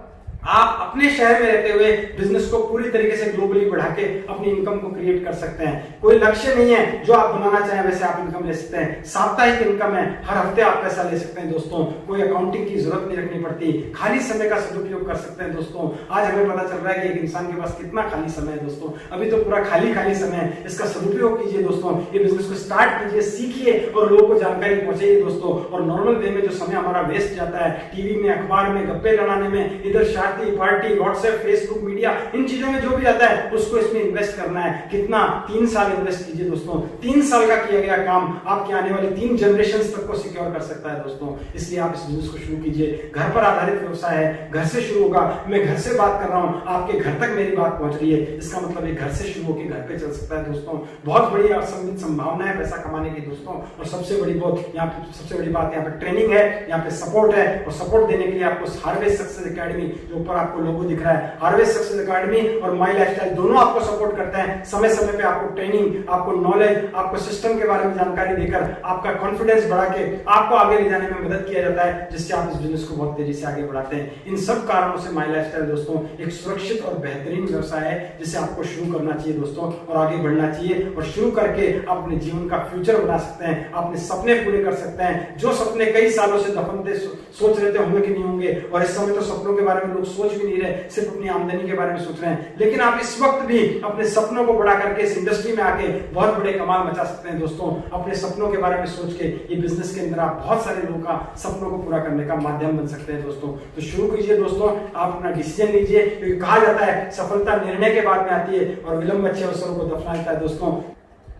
आप अपने शहर में रहते हुए बिजनेस को पूरी तरीके से ग्लोबली बढ़ा के अपनी इनकम को क्रिएट कर सकते हैं। कोई लक्ष्य नहीं है, जो आप बनाना चाहें वैसे आप इनकम ले सकते हैं। साप्ताहिक इनकम है, हर हफ्ते आप पैसा ले सकते हैं दोस्तों। कोई अकाउंटिंग की जरूरत नहीं रखनी पड़ती, खाली समय का सदुपयोग कर सकते हैं दोस्तों। आज हमें पता चल रहा है कि एक इंसान के पास कितना खाली समय है दोस्तों। अभी तो पूरा खाली समय है, इसका सदुपयोग कीजिए दोस्तों। ये बिजनेस को स्टार्ट कीजिए, सीखिए और लोगों को जानकारी पहुंचाइए दोस्तों। और नॉर्मल वे में जो समय हमारा वेस्ट जाता है टीवी में, अखबार में, गप्पे लड़ाने में, इधर शादी पार्टी, व्हाट्सएप, फेसबुक, मीडिया, इन चीजों में जो भी आता है उसको इसमें इन्वेस्ट करना है। कितना? 3 साल इन्वेस्ट कीजिए दोस्तों। 3 साल का किया गया काम आपके आने वाले 3 जनरेशन तक को सिक्योर कर सकता है दोस्तों। इसलिए आप इस बिजनेस को शुरू कीजिए। घर पर आधारित व्यवसाय है, घर से शुरू होगा। मैं घर से बात कर रहा हूं, आपके घर तक मेरी बात पहुंच रही है, इसका मतलब ये घर से शुरू होकर घर पे चल सकता है दोस्तों। बहुत बड़ी असंभित संभावना है पैसा कमाने की दोस्तों। और सबसे बड़ी बात यहाँ पे ट्रेनिंग है, यहाँ पे सपोर्ट है। और सपोर्ट देने के लिए आपको हार्वेस्ट सक्सेस एकेडमी, जो ऊपर आपको लोगो दिख रहा है, हार्वेस्ट सक्सेस एकेडमी और माई लाइफस्टाइल दोनों आपको सपोर्ट करते हैं। समय समय पे आपको ट्रेनिंग, आपको नॉलेज, आपको सिस्टम के बारे में जानकारी देकर आपका कॉन्फिडेंस बढ़ा के आपको आगे ले जाने में मदद किया जाता है, जिससे आप इस बिजनेस को बहुत तेजी से आगे बढ़ाते हैं। इन सब कारणों से माई लाइफस्टाइल दोस्तों एक सुरक्षित और बेहतरीन व्यवसाय है, जिसे आपको शुरू करना चाहिए दोस्तों और आगे बढ़ना चाहिए। और शुरू करके आप अपने जीवन का फ्यूचर बना सकते हैं, अपने सपने पूरे कर सकते हैं। जो सपने कई सालों से दफन थे, सोच रहे थे होंगे कि नहीं होंगे, और इस समय तो सपनों के बारे में लोग सोच भी नहीं रहे, सिर्फ अपनी आमदनी के बारे में सोच रहे हैं। लेकिन आप इस वक्त भी अपने सपनों को बढ़ा करके इस इंडस्ट्री में आके बहुत बड़े कमाल मचा सकते हैं दोस्तों। अपने सपनों के बारे में सोच के ये बिजनेस के अंदर आप बहुत सारे लोगों का सपनों को पूरा करने का माध्यम बन सकते हैं दोस्तों। तो शुरू कीजिए दोस्तों, आप अपना डिसीजन लीजिए, क्योंकि कहा जाता है सफलता निर्णय के बाद में आती है और विलंब अच्छे अवसरों को दफना देता है दोस्तों।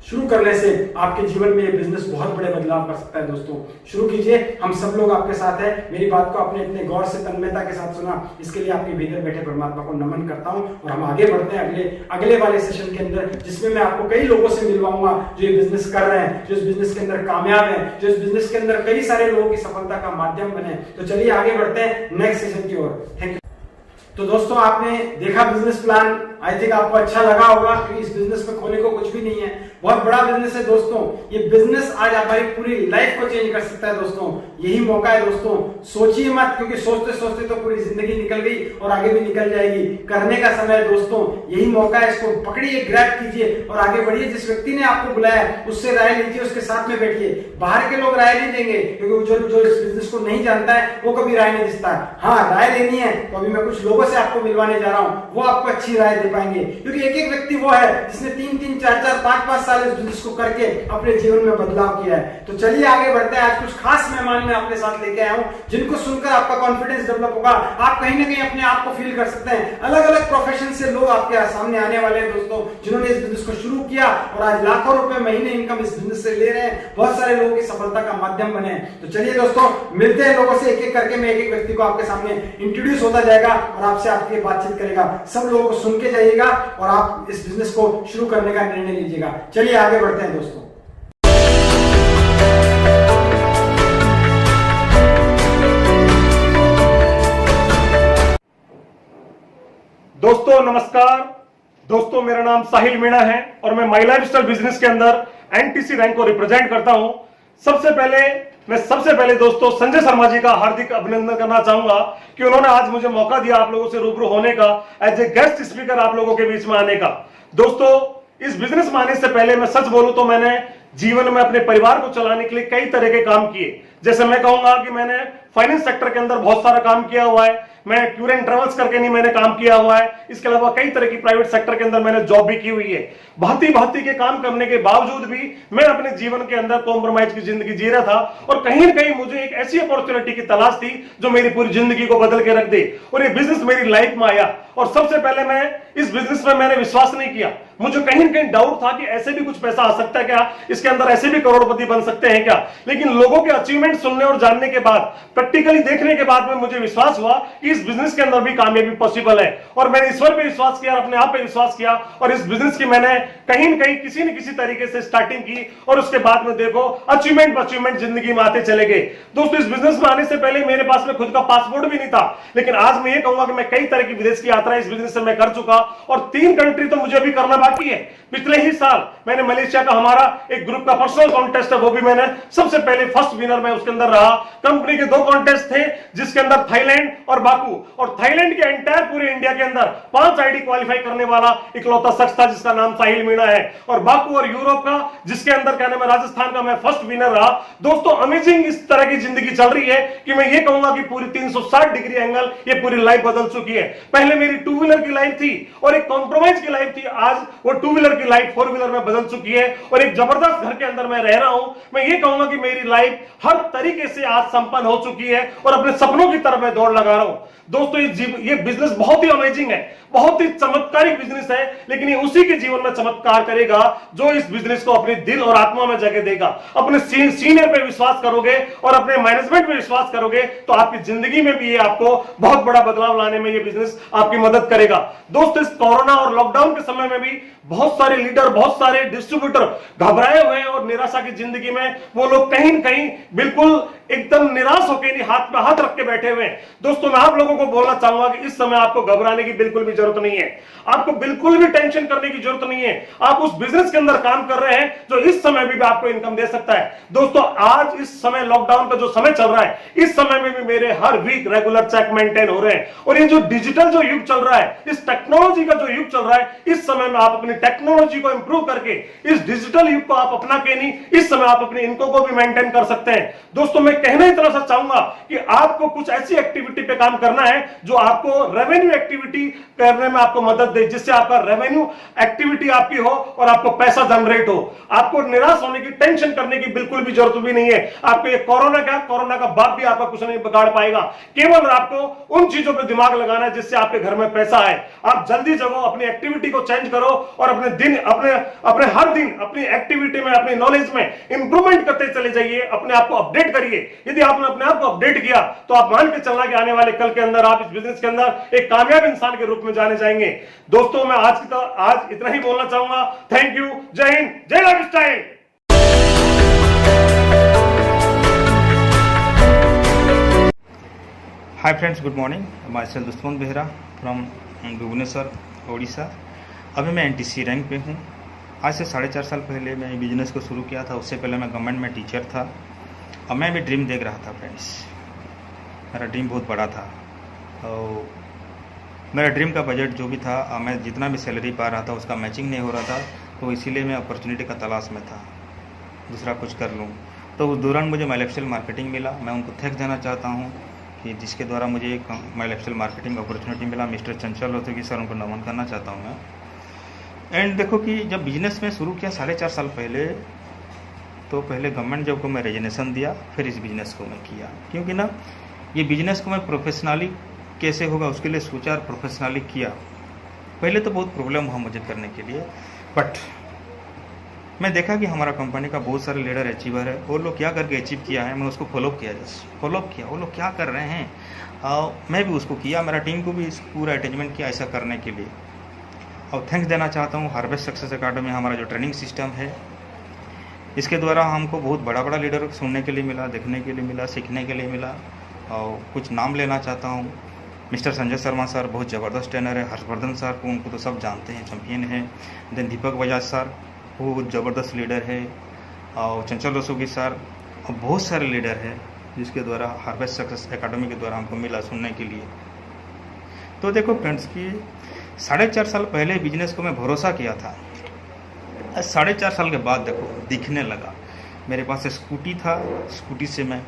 शुरू करने से आपके जीवन में ये बिजनेस बहुत बड़े बदलाव कर सकता है दोस्तों। शुरू कीजिए, हम सब लोग आपके साथ हैं। मेरी बात को आपने इतने गौर से, तन्मयता के साथ सुना, इसके लिए आपके भीतर बैठे परमात्मा को नमन करता हूं। और हम आगे बढ़ते हैं अगले वाले सेशन के अंदर, जिसमें मैं आपको कई लोगों से मिलवाऊंगा जो ये बिजनेस कर रहे हैं, जो इस बिजनेस के अंदर कामयाब है, जो इस बिजनेस के अंदर कई सारे लोगों की सफलता का माध्यम बने। तो चलिए आगे बढ़ते हैं नेक्स्ट सेशन की ओर। Thank you. तो दोस्तों, आपने देखा बिजनेस प्लान, आई थिंक आपको अच्छा लगा होगा, क्योंकि इस बिजनेस में खोने को कुछ भी नहीं है। बहुत बड़ा बिजनेस है दोस्तों। ये बिजनेस आज हमारी पूरी लाइफ को चेंज कर सकता है दोस्तों। यही मौका है दोस्तों। सोचिए मत, क्योंकि सोचते सोचते तो पूरी जिंदगी निकल गई और आगे भी निकल जाएगी। करने का समय है दोस्तों, यही मौका है। इसको पकड़िए, ग्रैब कीजिए और आगे बढ़िए। जिस व्यक्ति ने आपको बुलाया उससे राय लीजिए, उसके साथ में बैठिए। बाहर के लोग राय नहीं देंगे, क्योंकि जो इस बिजनेस को नहीं जानता है वो कभी राय नहीं देता है। हाँ, राय लेनी है तो अभी मैं कुछ लोगों से आपको मिलवाने जा रहा हूं, वो आपको अच्छी राय दे पाएंगे। क्योंकि एक एक व्यक्ति वो है जिसने 3-3, 4-4, 5-5 साल इस बिजनेस को करके अपने जीवन में बदलाव किया है। तो चलिए आगे बढ़ते हैं। आज कुछ खास मेहमान मैं अपने साथ लेके आया हूं, जिनको सुनकर आपका कॉन्फिडेंस डेवलप होगा। आप कहीं ना कहीं अपने आप को फील कर सकते हैं। अलग अलग प्रोफेशन से लोग आपके सामने आने वाले हैं दोस्तों, जिन्होंने इस बिजनेस को शुरू किया और आज लाखों रुपए महीने इनकम इस बिजनेस से ले रहे हैं। बहुत सारे लोगों की सफलता का माध्यम बने हैं। तो चलिए दोस्तों, मिलते हैं लोगों से एक एक करके। मैं एक एक व्यक्ति को आपके सामने इंट्रोड्यूस होता जाएगा और आपसे आपकी बातचीत करेगा। सब लोगों को सुन के जाइएगा और आप इस बिजनेस को शुरू करने का निर्णय लीजिएगा। चलिए आगे बढ़ते हैं दोस्तों। दोस्तों नमस्कार। दोस्तों मेरा नाम साहिल मीणा है और मैं माई लाइफस्टाइल बिजनेस के अंदर एनटीसी रैंक को रिप्रेजेंट करता हूं। सबसे पहले दोस्तों संजय शर्मा जी का हार्दिक अभिनंदन करना चाहूंगा कि उन्होंने आज मुझे मौका दिया आप लोगों से रूबरू होने का, एज ए गेस्ट स्पीकर आप लोगों के बीच में आने का। दोस्तों इस बिजनेस में आने से पहले मैं सच बोलूं तो मैंने जीवन में अपने परिवार को चलाने के लिए कई तरह के काम किए। जैसे मैं कहूंगा कि मैंने फाइनेंस सेक्टर के अंदर बहुत सारा काम किया हुआ है। मैं टूर एंड ट्रेवल्स करके नहीं मैंने काम किया हुआ है। इसके अलावा कई तरह की प्राइवेट सेक्टर के अंदर मैंने जॉब भी की हुई है। भांति के काम करने के बावजूद भी मैं अपने जीवन के अंदर कॉम्प्रोमाइज की जिंदगी जी रहा था और कहीं ना कहीं मुझे एक ऐसी अपॉर्चुनिटी की तलाश थी जो मेरी पूरी जिंदगी को बदल के रख दे और ये बिजनेस मेरी लाइफ में आया। और सबसे पहले मैं इस बिजनेस में मैंने विश्वास नहीं किया। मुझे कहीं ना कहीं डाउट था कि ऐसे भी कुछ पैसा आ सकता है क्या, इसके अंदर ऐसे भी करोड़पति बन सकते हैं क्या। लेकिन लोगों के अचीवमेंट सुनने और जानने के बाद, प्रैक्टिकली देखने के बाद में मुझे विश्वास हुआ कि इस बिजनेस के अंदर भी कामयाबी पॉसिबल है। और मैंने ईश्वर पे विश्वास किया, अपने आप पे विश्वास किया और इस बिजनेस की मैंने कहीं ना कहीं किसी न किसी तरीके से स्टार्टिंग की और उसके बाद में देखो अचीवमेंट जिंदगी में आते चले गए। दोस्तों इस बिजनेस में आने से पहले मेरे पास में खुद का पासपोर्ट भी नहीं था, लेकिन आज मैं ये कहूंगा कि मैं कई तरह की विदेश की यात्रा इस बिजनेस से मैं कर चुका और 3 कंट्री तो मुझे अभी करना बाकी है। पिछले ही साल मैंने मलेशिया का हमारा एक ग्रुप का पर्सनल कॉन्टेस्ट है, वो भी मैंने सबसे पहले फर्स्ट विनर मैं उसके अंदर रहा। कंपनी के 2 कॉन्टेस्ट थे जिसके अंदर थाईलैंड और बाकू, और थाईलैंड के एंटायर पूरे इंडिया के अंदर 5 आईडी क्वालिफाई करने वाला इकलौता शख्स था जिसका नाम साहिल मीणा है। और बाकू और यूरोप का जिसके अंदर क्या नाम है, राजस्थान का मैं फर्स्ट विनर रहा। दोस्तों अमेजिंग इस तरह की जिंदगी चल रही है कि मैं ये कहूंगा कि पूरी 360 डिग्री एंगल ये पूरी लाइफ बदल चुकी है। पहले मेरी 2 व्हीलर की लाइफ थी और एक कॉम्प्रोमाइज की लाइफ थी, आज वो 2 व्हीलर की लाइफ 4 व्हीलर में बदल चुकी है और एक जबरदस्त घर के अंदर मैं रह रहा हूं। मैं ये कहूंगा कि मेरी लाइफ हर तरीके से आज संपन्न हो चुकी है और अपने सपनों की तरफ मैं दौड़ लगा रहा हूं। दोस्तों ये बिजनेस बहुत ही अमेजिंग है, बहुत ही चमत्कारिक बिजनेस है, लेकिन ये उसी के जीवन में चमत्कार करेगा जो इस बिजनेस को अपने दिल और आत्मा में जगह देगा। अपने सीनियर पे विश्वास करोगे और अपने मैनेजमेंट पे विश्वास करोगे तो आपकी जिंदगी में भी ये आपको बहुत बड़ा बदलाव लाने में ये बिजनेस आपकी मदद करेगा। दोस्तों इस कोरोना और लॉकडाउन के समय में भी बहुत सारे लीडर, बहुत सारे डिस्ट्रीब्यूटर घबराए हुए हैं और निराशा की जिंदगी में वो लोग कहीं न कहीं बिल्कुल एकदम निराश होकर नहीं, हाथ पे हाथ रख के बैठे हुए हैं। दोस्तों मैं आप लोगों को बोलना चाहूंगा कि इस समय आपको घबराने की बिल्कुल भी जरूरत नहीं है, आपको बिल्कुल भी टेंशन करने की जरूरत नहीं है। आप उस बिजनेस के अंदर काम कर रहे हैं जो इस समय भी आपको इनकम दे सकता है। दोस्तों आज इस समय लॉकडाउन का जो समय चल रहा है, इस समय में भी मेरे हर वीक रेगुलर चेक मेंटेन हो रहे हैं और ये जो डिजिटल जो युग चल रहा है, इस टेक्नोलॉजी का जो युग चल रहा है, इस समय में आप अपनी टेक्नोलॉजी को इंप्रूव करके इस डिजिटल युग को आप अपना के नहीं, इस समय आप अपनी इनकम को भी मेंटेन कर सकते हैं। दोस्तों मैं कहना इतना सा चाहूंगा कि आपको कुछ ऐसी एक्टिविटी पे काम करना है जो आपको रेवेन्यू एक्टिविटी करने में आपको मदद दे, जिससे आपका रेवेन्यू एक्टिविटी आपकी हो और आपको पैसा जनरेट हो। आपको निराश होने की, टेंशन करने की बिल्कुल भी जरूरत भी नहीं है। आपको ये कोरोना का बाप भी आपका कुछ नहीं बिगाड़ पाएगा। केवल आपको उन चीजों पर दिमाग लगाना है जिससे आपके घर में पैसा आए। आप जल्दी जगो, अपनी एक्टिविटी को चेंज करो और अपने हर दिन अपनी एक्टिविटी में, अपनी नॉलेज में इंप्रूवमेंट करते चले जाइए, अपने आप को अपडेट करिए। यदि आपने अपने आप को अपडेट किया तो आप मान के चलना कि आने वाले कल के अंदर आप इस बिजनेस के अंदर एक कामयाब इंसान के रूप में जाने जाएंगे। दोस्तों मैं आज इतना ही बोलना चाहूंगा। Thank you. जय हिंद, जय lifestyle. Hi friends, good morning. Myself Dushmant Behera from Bhubaneswar, Odisha. अभी मैं एनटीसी रैंक पे हूँ। आज से 4.5 साल पहले मैं बिजनेस को शुरू किया था। उससे पहले मैं गवर्नमेंट में टीचर था और मैं भी ड्रीम देख रहा था फ्रेंड्स। मेरा ड्रीम बहुत बड़ा था और मेरा ड्रीम का बजट जो भी था, मैं जितना भी सैलरी पा रहा था उसका मैचिंग नहीं हो रहा था, तो इसीलिए मैं अपॉर्चुनिटी का तलाश में था, दूसरा कुछ कर लूँ। तो उस दौरान मुझे माई लाइफस्टाइल मार्केटिंग मिला। मैं उनको थैंक देना चाहता हूँ कि जिसके द्वारा मुझे एक माई लाइफस्टाइल मार्केटिंग अपॉर्चुनिटी मिला। मिस्टर चंचल होते कि सर, उनको नमन करना चाहता हूँ मैं। एंड देखो कि जब बिजनेस में शुरू किया 4.5 साल पहले, तो पहले गवर्नमेंट जॉब को मैं रेजिग्नेशन दिया, फिर इस बिजनेस को मैं किया, क्योंकि ना ये बिजनेस को मैं प्रोफेशनली कैसे होगा उसके लिए सोचा और प्रोफेशनली किया। पहले तो बहुत प्रॉब्लम हुआ मुझे करने के लिए, बट मैं देखा कि हमारा कंपनी का बहुत सारे लीडर अचीवर है, वो लोग क्या करके अचीव किया है, मैं उसको फॉलो किया, जस्ट फॉलो किया वो लोग क्या कर रहे हैं, मैं भी उसको किया, मेरा टीम को भी इस पूरा अटैचमेंट किया ऐसा करने के लिए। और थैंक्स देना चाहता हूँ हार्वेस्ट सक्सेस अकेडमी, हमारा जो ट्रेनिंग सिस्टम है, इसके द्वारा हमको बहुत बड़ा बड़ा लीडर सुनने के लिए मिला, देखने के लिए मिला, सीखने के लिए मिला। और कुछ नाम लेना चाहता हूँ, मिस्टर संजय शर्मा सर बहुत ज़बरदस्त ट्रेनर है, हर्षवर्धन सर को उनको तो सब जानते हैं, चैंपियन है। देन दीपक बजाज सर वो ज़बरदस्त लीडर है, और चंचल रसोगी सर, और बहुत सारे लीडर है जिसके द्वारा हार्वेस्ट सक्सेस एकेडमी के द्वारा हमको मिला सुनने के लिए। तो देखो फ्रेंड्स कि 4.5 साल पहले बिजनेस को मैं भरोसा किया था, 4.5 साल के बाद देखो दिखने लगा। मेरे पास स्कूटी था, स्कूटी से मैं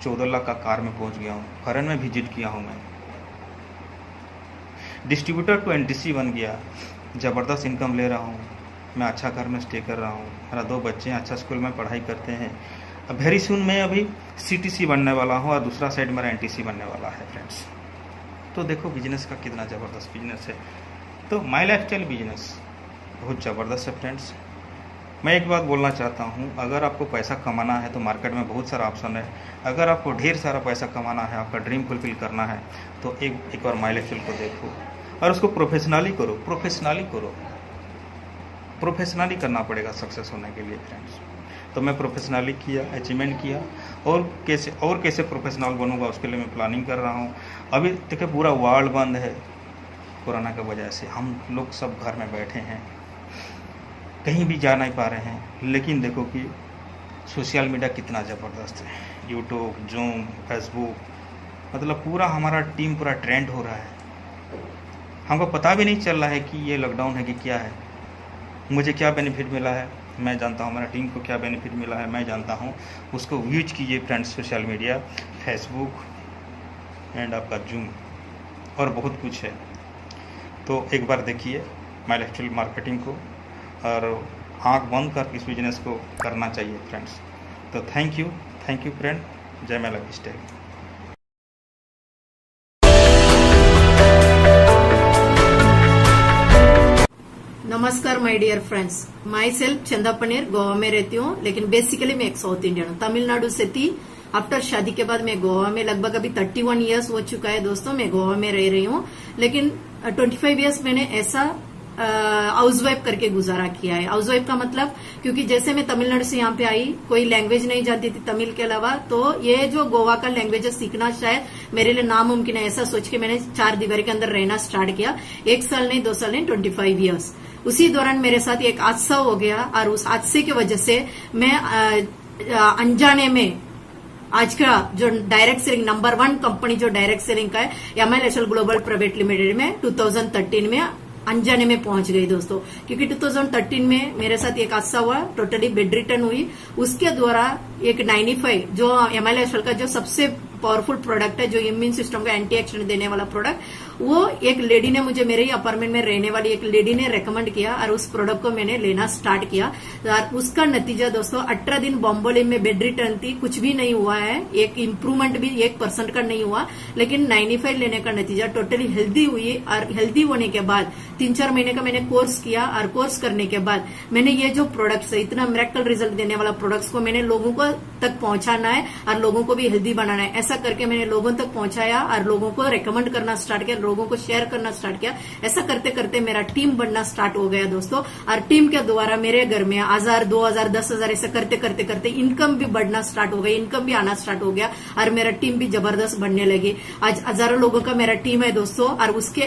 14 लाख का कार में पहुंच गया हूँ, फॉरेन में विजिट किया हूँ, मैं डिस्ट्रीब्यूटर टू एनटीसी बन गया, ज़बरदस्त इनकम ले रहा हूँ, मैं अच्छा घर में स्टे कर रहा हूँ, मेरा 2 बच्चे हैं, अच्छा स्कूल में पढ़ाई करते हैं। अब वेरी सून मैं अभी सीटीसी बनने वाला हूँ और दूसरा साइड मेरा एनटीसी बनने वाला है फ्रेंड्स। तो देखो बिजनेस का कितना ज़बरदस्त बिजनेस है। तो माई लाइफस्टाइल बिजनेस बहुत ज़बरदस्त है फ्रेंड्स। मैं एक बात बोलना चाहता हूँ, अगर आपको पैसा कमाना है तो मार्केट में बहुत सारा ऑप्शन है। अगर आपको ढेर सारा पैसा कमाना है, आपका ड्रीम फुलफिल करना है, तो एक बार माई लाइफस्टाइल को देखो और उसको प्रोफेशनली करो, प्रोफेशनली करना पड़ेगा सक्सेस होने के लिए फ्रेंड्स। तो मैं प्रोफेशनली किया, अचीवमेंट किया, और कैसे प्रोफेशनल बनूंगा उसके लिए मैं प्लानिंग कर रहा हूँ। अभी देखिए पूरा वर्ल्ड बंद है कोरोना की वजह से, हम लोग सब घर में बैठे हैं, कहीं भी जा नहीं पा रहे हैं। लेकिन देखो कि सोशल मीडिया कितना ज़बरदस्त है, यूट्यूब, जूम, फेसबुक, मतलब पूरा हमारा टीम पूरा ट्रेंड हो रहा है। हमको पता भी नहीं चल रहा है कि ये लॉकडाउन है कि क्या है। मुझे क्या बेनिफिट मिला है मैं जानता हूँ, हमारा टीम को क्या बेनिफिट मिला है मैं जानता हूँ। उसको यूज कीजिए friends, social media, Facebook and आपका जूम, और बहुत कुछ है। तो एक बार देखिए माई लाइफस्टाइल मार्केटिंग को, और आँख बंद कर इस बिजनेस को करना चाहिए फ्रेंड्स। तो थैंक यू फ्रेंड, जय माई लाइफस्टाइल। नमस्कार my dear friends, my self Chanda Paneer, Goa में रहती हूँ, लेकिन बेसिकली मैं एक साउथ इंडियन हूँ। तमिलनाडु से थी, आफ्टर शादी के बाद मैं गोवा में लगभग अभी 31 इयर्स हो चुका है दोस्तों, मैं गोवा में रह रही हूँ। लेकिन 25 इयर्स मैंने ऐसा हाउसवाइफ करके गुजारा किया है। हाउसवाइफ का मतलब, क्योंकि जैसे मैं तमिलनाडु से यहाँ पे आई, कोई लैंग्वेज नहीं जानती थी तमिल के अलावा, तो ये जो गोवा का लैंग्वेज सीखना शायद मेरे लिए नामुमकिन है, ऐसा सोच के मैंने 4 दीवारी के अंदर रहना स्टार्ट किया। 1 साल नहीं, 2 साल नहीं, 25 इयर्स। उसी दौरान मेरे साथ एक हादसा हो गया, और उस हादसे की वजह से मैं अनजाने में आज का जो डायरेक्ट सेलिंग नंबर 1 कंपनी जो डायरेक्ट सेलिंग का है, MI lifestyle global private limited में 2013 में अनजाने में पहुंच गई दोस्तों। क्योंकि 2013 में मेरे साथ एक हादसा हुआ, टोटली बेड रिटर्न हुई। उसके द्वारा एक 95 जो एमआई लाइफस्टाइल का जो सबसे पावरफुल प्रोडक्ट है, जो इम्यून सिस्टम को एंटी ऑक्सीडेंट देने वाला प्रोडक्ट, वो एक लेडी ने मुझे, मेरे ही अपार्टमेंट में रहने वाली एक लेडी ने रेकमेंड किया, और उस प्रोडक्ट को मैंने लेना स्टार्ट किया। और उसका नतीजा दोस्तों, 18 दिन बॉम्बोले में बेड रिटर्न थी, कुछ भी नहीं हुआ है, एक इम्प्रूवमेंट भी 1% का नहीं हुआ। लेकिन 95 लेने का नतीजा टोटली हेल्दी हुई, और हेल्दी होने के बाद 3-4 महीने का मैंने कोर्स किया, और कोर्स करने के बाद मैंने ये जो प्रोडक्ट्स है, इतना मिरेकल रिजल्ट देने वाला प्रोडक्ट्स को मैंने लोगों को तक पहुंचाना है, और लोगों को भी हेल्दी बनाना है। ऐसा करके मैंने लोगों तक पहुंचाया, और लोगों को रेकमेंड करना स्टार्ट किया, लोगों को शेयर करना स्टार्ट किया। ऐसा करते करते मेरा टीम बनना स्टार्ट हो गया दोस्तों। और टीम के द्वारा मेरे घर में 1000, 2000, 10,000 ऐसा करते करते करते इनकम भी बढ़ना स्टार्ट हो गई, इनकम भी आना स्टार्ट हो गया, और मेरा टीम भी जबरदस्त बनने लगी। आज हजारों लोगों का मेरा टीम है दोस्तों। और उसके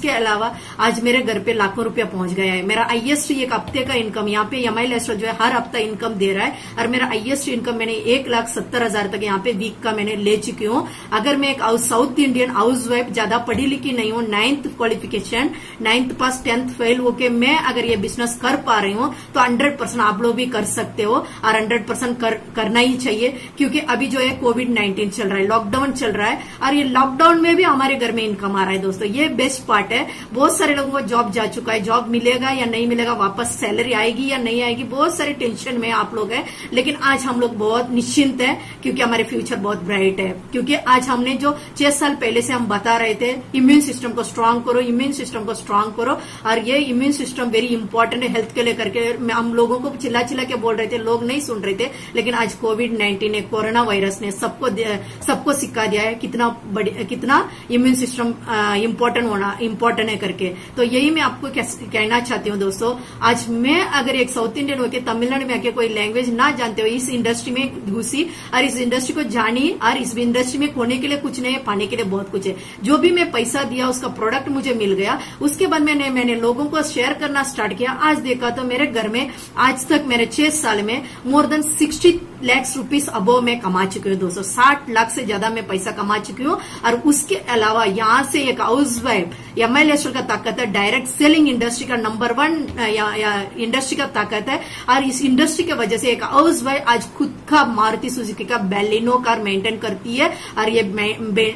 अलावा आज मेरे घर पे लाखों रुपया पहुंच गया है। मेरा हाईएस्ट एक हफ्ते का इनकम यहाँ पे एमआई लाइफस्टाइल जो है हर हफ्ता इनकम दे रहा है, और मेरा हाईएस्ट इनकम मैंने 1,70,000 तक यहाँ पे वीक का मैंने ले चुकी हूँ। अगर मैं एक साउथ इंडियन हाउस वाइफ ज्यादा पढ़ी लिखी नहीं हूँ, 9th क्वालिफिकेशन, 9th पास 10th फेल होके मैं अगर ये बिजनेस कर पा रही हूँ तो 100% आप लोग भी कर सकते हो और 100% करना ही चाहिए। क्योंकि अभी जो है कोविड-19 चल रहा है, लॉकडाउन चल रहा है और ये लॉकडाउन में भी हमारे घर में इनकम आ रहा है दोस्तों। ये बेस्ट पार्ट है। बहुत सारे लोगों को जॉब जा चुका है, जॉब मिलेगा या नहीं मिलेगा, वापस सैलरी आएगी या नहीं आएगी, बहुत सारे टेंशन में आप लोग हैं। लेकिन आज हम लोग बहुत निश्चिंत है क्योंकि हमारे फ्यूचर बहुत ब्राइट है। क्योंकि आज हमने जो 6 साल पहले से हम बता रहे थे, इम्यून सिस्टम को स्ट्रांग करो, इम्यून सिस्टम को स्ट्रांग करो, और ये इम्यून सिस्टम वेरी इंपॉर्टेंट है हेल्थ के लिए करके हम लोगों को चिल्ला चिल्ला के बोल रहे थे, लोग नहीं सुन रहे थे। लेकिन आज कोविड-19 ने, कोरोना वायरस ने सबको सिखा दिया है कितना इम्यून सिस्टम इम्पोर्टेंट है करके। तो यही मैं आपको कहना चाहती हूँ दोस्तों। आज मैं अगर एक साउथ इंडियन होकर तमिलनाडु में आके कोई लैंग्वेज ना जानते हो, इस इंडस्ट्री में घुसी और इस इंडस्ट्री को जानी, और इस इंडस्ट्री में खोने के लिए कुछ नहीं है, पाने के लिए बहुत कुछ है। जो भी मैं पैसा दिया उसका प्रोडक्ट मुझे मिल गया, उसके बाद मैंने लोगों को शेयर करना स्टार्ट किया। आज देखा तो मेरे घर में आज तक मेरे 6 साल में मोर देन 60 लाख रुपीस अबो मैं कमा चुकी हूँ दोस्तों। 60 लाख से ज्यादा मैं पैसा कमा चुकी हूँ। और उसके अलावा यहाँ से एक हाउस वाइफ, MILSL का ताकत है, डायरेक्ट सेलिंग इंडस्ट्री का नंबर 1 इंडस्ट्री का ताकत है। और इस इंडस्ट्री की वजह से एक हाउस वाइफ आज खुद का मारुति सुजुकी का बैलिनो कार मेंटेन करती है। और ये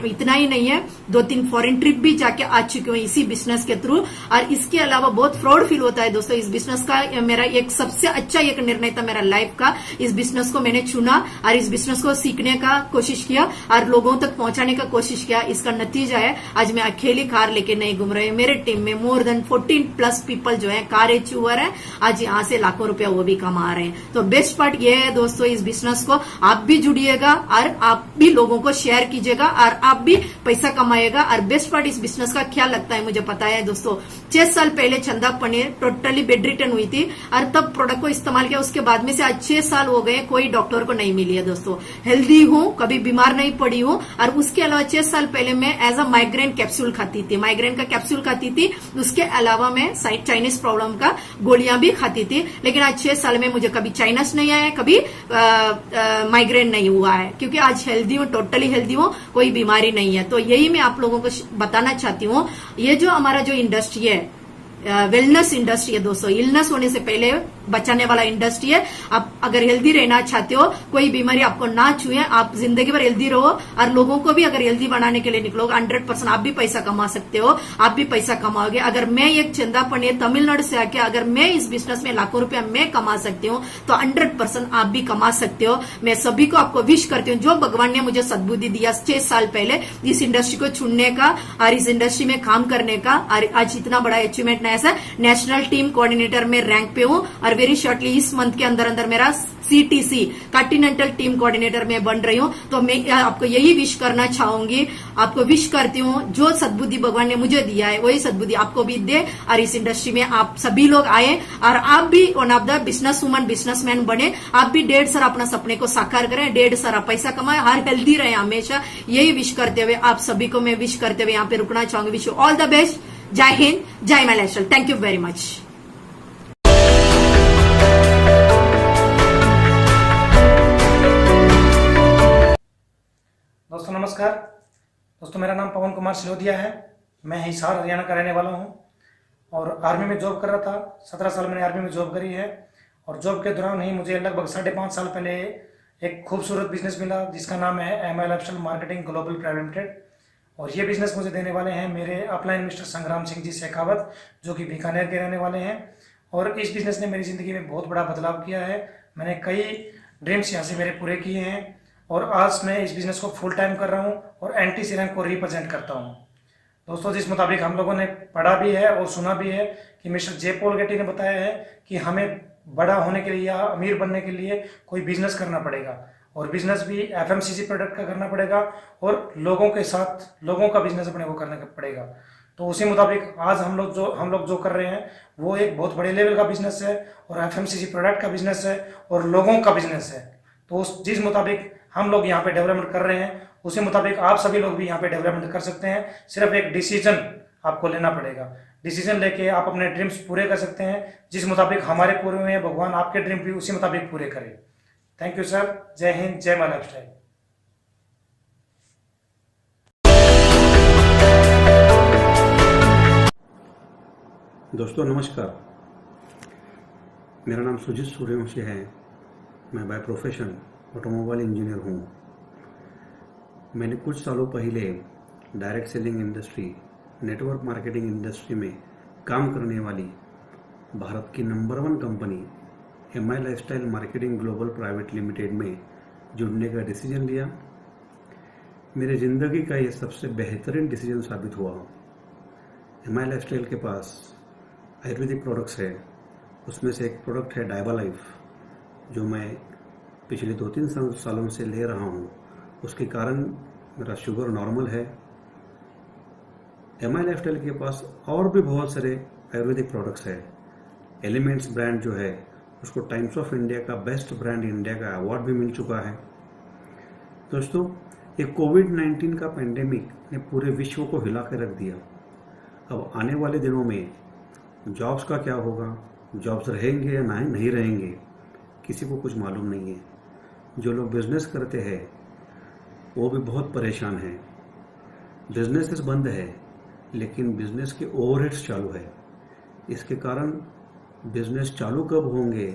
इतना ही नहीं है, 2-3 फॉरेन ट्रिप भी जाके आ चुकी हूँ इसी बिजनेस के थ्रू। और इसके अलावा बहुत प्राउड फील होता है दोस्तों। इस बिजनेस का मेरा एक सबसे अच्छा एक निर्णय था मेरा लाइफ का। इस बिजनेस को मैंने चुना और इस बिजनेस को सीखने का कोशिश किया और लोगों तक पहुंचाने का कोशिश किया। इसका नतीजा है आज मैं अकेली कार लेके नहीं घूम रही हूँ। मेरे टीम में मोर देन 14+ पीपल जो है कार एचूअर है, आज यहाँ से लाखों रुपया वो भी कमा रहे हैं। तो बेस्ट पार्ट ये है दोस्तों, इस बिजनेस को आप भी जुड़िएगा और आप भी लोगों को शेयर कीजिएगा और आप भी पैसा कमाएगा। और बेस्ट पार्ट इस बिजनेस का क्या लगता है मुझे पता है दोस्तों। 6 साल पहले चंदा पनीर टोटली बेड रिटर्न हुई थी और तब प्रोडक्ट को इस्तेमाल किया। उसके बाद में से आज 6 साल हो गए, कोई डॉक्टर को नहीं मिली है दोस्तों। हेल्दी हूँ, कभी बीमार नहीं पड़ी हूँ। और उसके अलावा 6 साल पहले मैं एज अ माइग्रेन कैप्सूल खाती थी, माइग्रेन का कैप्सूल खाती थी। उसके अलावा मैं चाइनीज प्रॉब्लम का गोलियां भी खाती थी। लेकिन आज 6 साल में मुझे कभी चाइनस नहीं आया, कभी माइग्रेन नहीं हुआ है, क्योंकि आज हेल्दी हूँ, टोटली हेल्दी हूँ, कोई बीमारी नहीं है। तो यही मैं आप लोगों को बताना चाहती हूँ। ये जो हमारा जो इंडस्ट्री है, वेलनेस इंडस्ट्री है दोस्तों, इलनेस होने से पहले बचाने वाला इंडस्ट्री है। आप अगर हेल्दी रहना चाहते हो, कोई बीमारी आपको ना छुए, आप जिंदगी भर हेल्दी रहो और लोगों को भी अगर हेल्दी बनाने के लिए निकलोगे, 100% आप भी पैसा कमा सकते हो, आप भी पैसा कमाओगे। अगर मैं एक चंदा पनीर तमिलनाडु से आके अगर मैं इस बिजनेस में लाखों रुपया मैं कमा सकती हूँ, तो 100% आप भी कमा सकते हो। मैं सभी को आपको विश करती हूँ, जो भगवान ने मुझे सद्बुद्धि दिया 6 साल पहले इस इंडस्ट्री को चुनने का और इस इंडस्ट्री में काम करने का, और आज इतना बड़ा अचीवमेंट ऐसा नेशनल टीम कोऑर्डिनेटर में रैंक पे हूँ। और वेरी शॉर्टली इस मंथ के अंदर मेरा CTC कॉन्टिनेंटल टीम कोऑर्डिनेटर में बन रही हूँ। तो मैं आपको यही विश करना चाहूंगी, आपको विश करती हूँ, जो सद्बुद्धि भगवान ने मुझे दिया है वही सद्बुद्धि आपको भी दे और इस इंडस्ट्री में आप सभी लोग आए और आप भी one of the business woman businessman बने। आप भी 1.5 साल अपना सपने को साकार करें, 1.5 साल पैसा कमाए, हर हेल्दी रहे हमेशा। यही विश करते हुए आप सभी को मैं विश करते हुए यहाँ पे रुकना चाहूंगी। Wish you all the best. जय हिंद, जय MILSL। Thank you very much. दोस्तों नमस्कार। दोस्तों मेरा नाम पवन कुमार सिलोदिया है। मैं हिसार हरियाणा का रहने वाला हूं और आर्मी में जॉब कर रहा था। 17 साल मैंने आर्मी में जॉब करी है और जॉब के दौरान ही मुझे लगभग 5.5 साल पहले एक खूबसूरत बिजनेस मिला जिसका नाम है MILSL marketing global private limited. और ये बिजनेस मुझे देने वाले हैं मेरे अपलाइन मिस्टर संग्राम सिंह जी शेखावत, जो कि बीकानेर के रहने वाले हैं। और इस बिजनेस ने मेरी ज़िंदगी में बहुत बड़ा बदलाव किया है। मैंने कई ड्रीम्स यहाँ से मेरे पूरे किए हैं और आज मैं इस बिजनेस को फुल टाइम कर रहा हूँ और NTC रैंक को रिप्रेजेंट करता हूँ। दोस्तों जिस मुताबिक हम लोगों ने पढ़ा भी है और सुना भी है कि मिस्टर जे पॉल गेटी ने बताया है कि हमें बड़ा होने के लिए या अमीर बनने के लिए कोई बिजनेस करना पड़ेगा और बिजनेस भी FMCG प्रोडक्ट का करना पड़ेगा और लोगों के साथ लोगों का बिजनेस अपने को करना पड़ेगा। तो उसी मुताबिक आज हम लोग जो कर रहे हैं वो एक बहुत बड़े लेवल का बिजनेस है और FMCG प्रोडक्ट का बिजनेस है और लोगों का बिजनेस है। तो जिस मुताबिक हम लोग यहाँ पे डेवलपमेंट कर रहे हैं उसी मुताबिक आप सभी लोग भी यहाँ पे डेवलपमेंट कर सकते हैं। सिर्फ एक डिसीजन आपको लेना पड़ेगा। डिसीजन लेके आप अपने ड्रीम्स पूरे कर सकते हैं। जिस मुताबिक हमारे पूरे हुए हैं, भगवान आपके ड्रीम भी उसी मुताबिक पूरे करे। Thank you sir. जय हिंद, जय MILSL। दोस्तों नमस्कार, मेरा नाम सुजीत सूर्यवंशी है। मैं बाय प्रोफेशन ऑटोमोबाइल इंजीनियर हूँ। मैंने कुछ सालों पहले direct selling industry, network marketing industry में काम करने वाली भारत की number 1 company MI lifestyle marketing global private limited में जुड़ने का डिसीजन लिया। मेरी ज़िंदगी का ये सबसे बेहतरीन डिसीजन साबित हुआ। MI लाइफस्टाइल के पास आयुर्वेदिक प्रोडक्ट्स है। उसमें से एक प्रोडक्ट है डाइबा लाइफ, जो मैं पिछले 2-3 सालों से ले रहा हूँ। उसके कारण मेरा शुगर नॉर्मल है। MI लाइफस्टाइल के पास और भी बहुत सारे आयुर्वेदिक प्रोडक्ट्स है। एलिमेंट्स ब्रांड जो है उसको टाइम्स ऑफ इंडिया का बेस्ट ब्रांड इंडिया का अवार्ड भी मिल चुका है। दोस्तों, ये कोविड-19 का पेंडेमिक ने पूरे विश्व को हिला के रख दिया। अब आने वाले दिनों में जॉब्स का क्या होगा, जॉब्स रहेंगे या नहीं रहेंगे, किसी को कुछ मालूम नहीं है। जो लोग बिजनेस करते हैं वो भी बहुत परेशान हैं। बिजनेसेस बंद है लेकिन बिजनेस के ओवरहेड्स चालू है। इसके कारण बिजनेस चालू कब होंगे,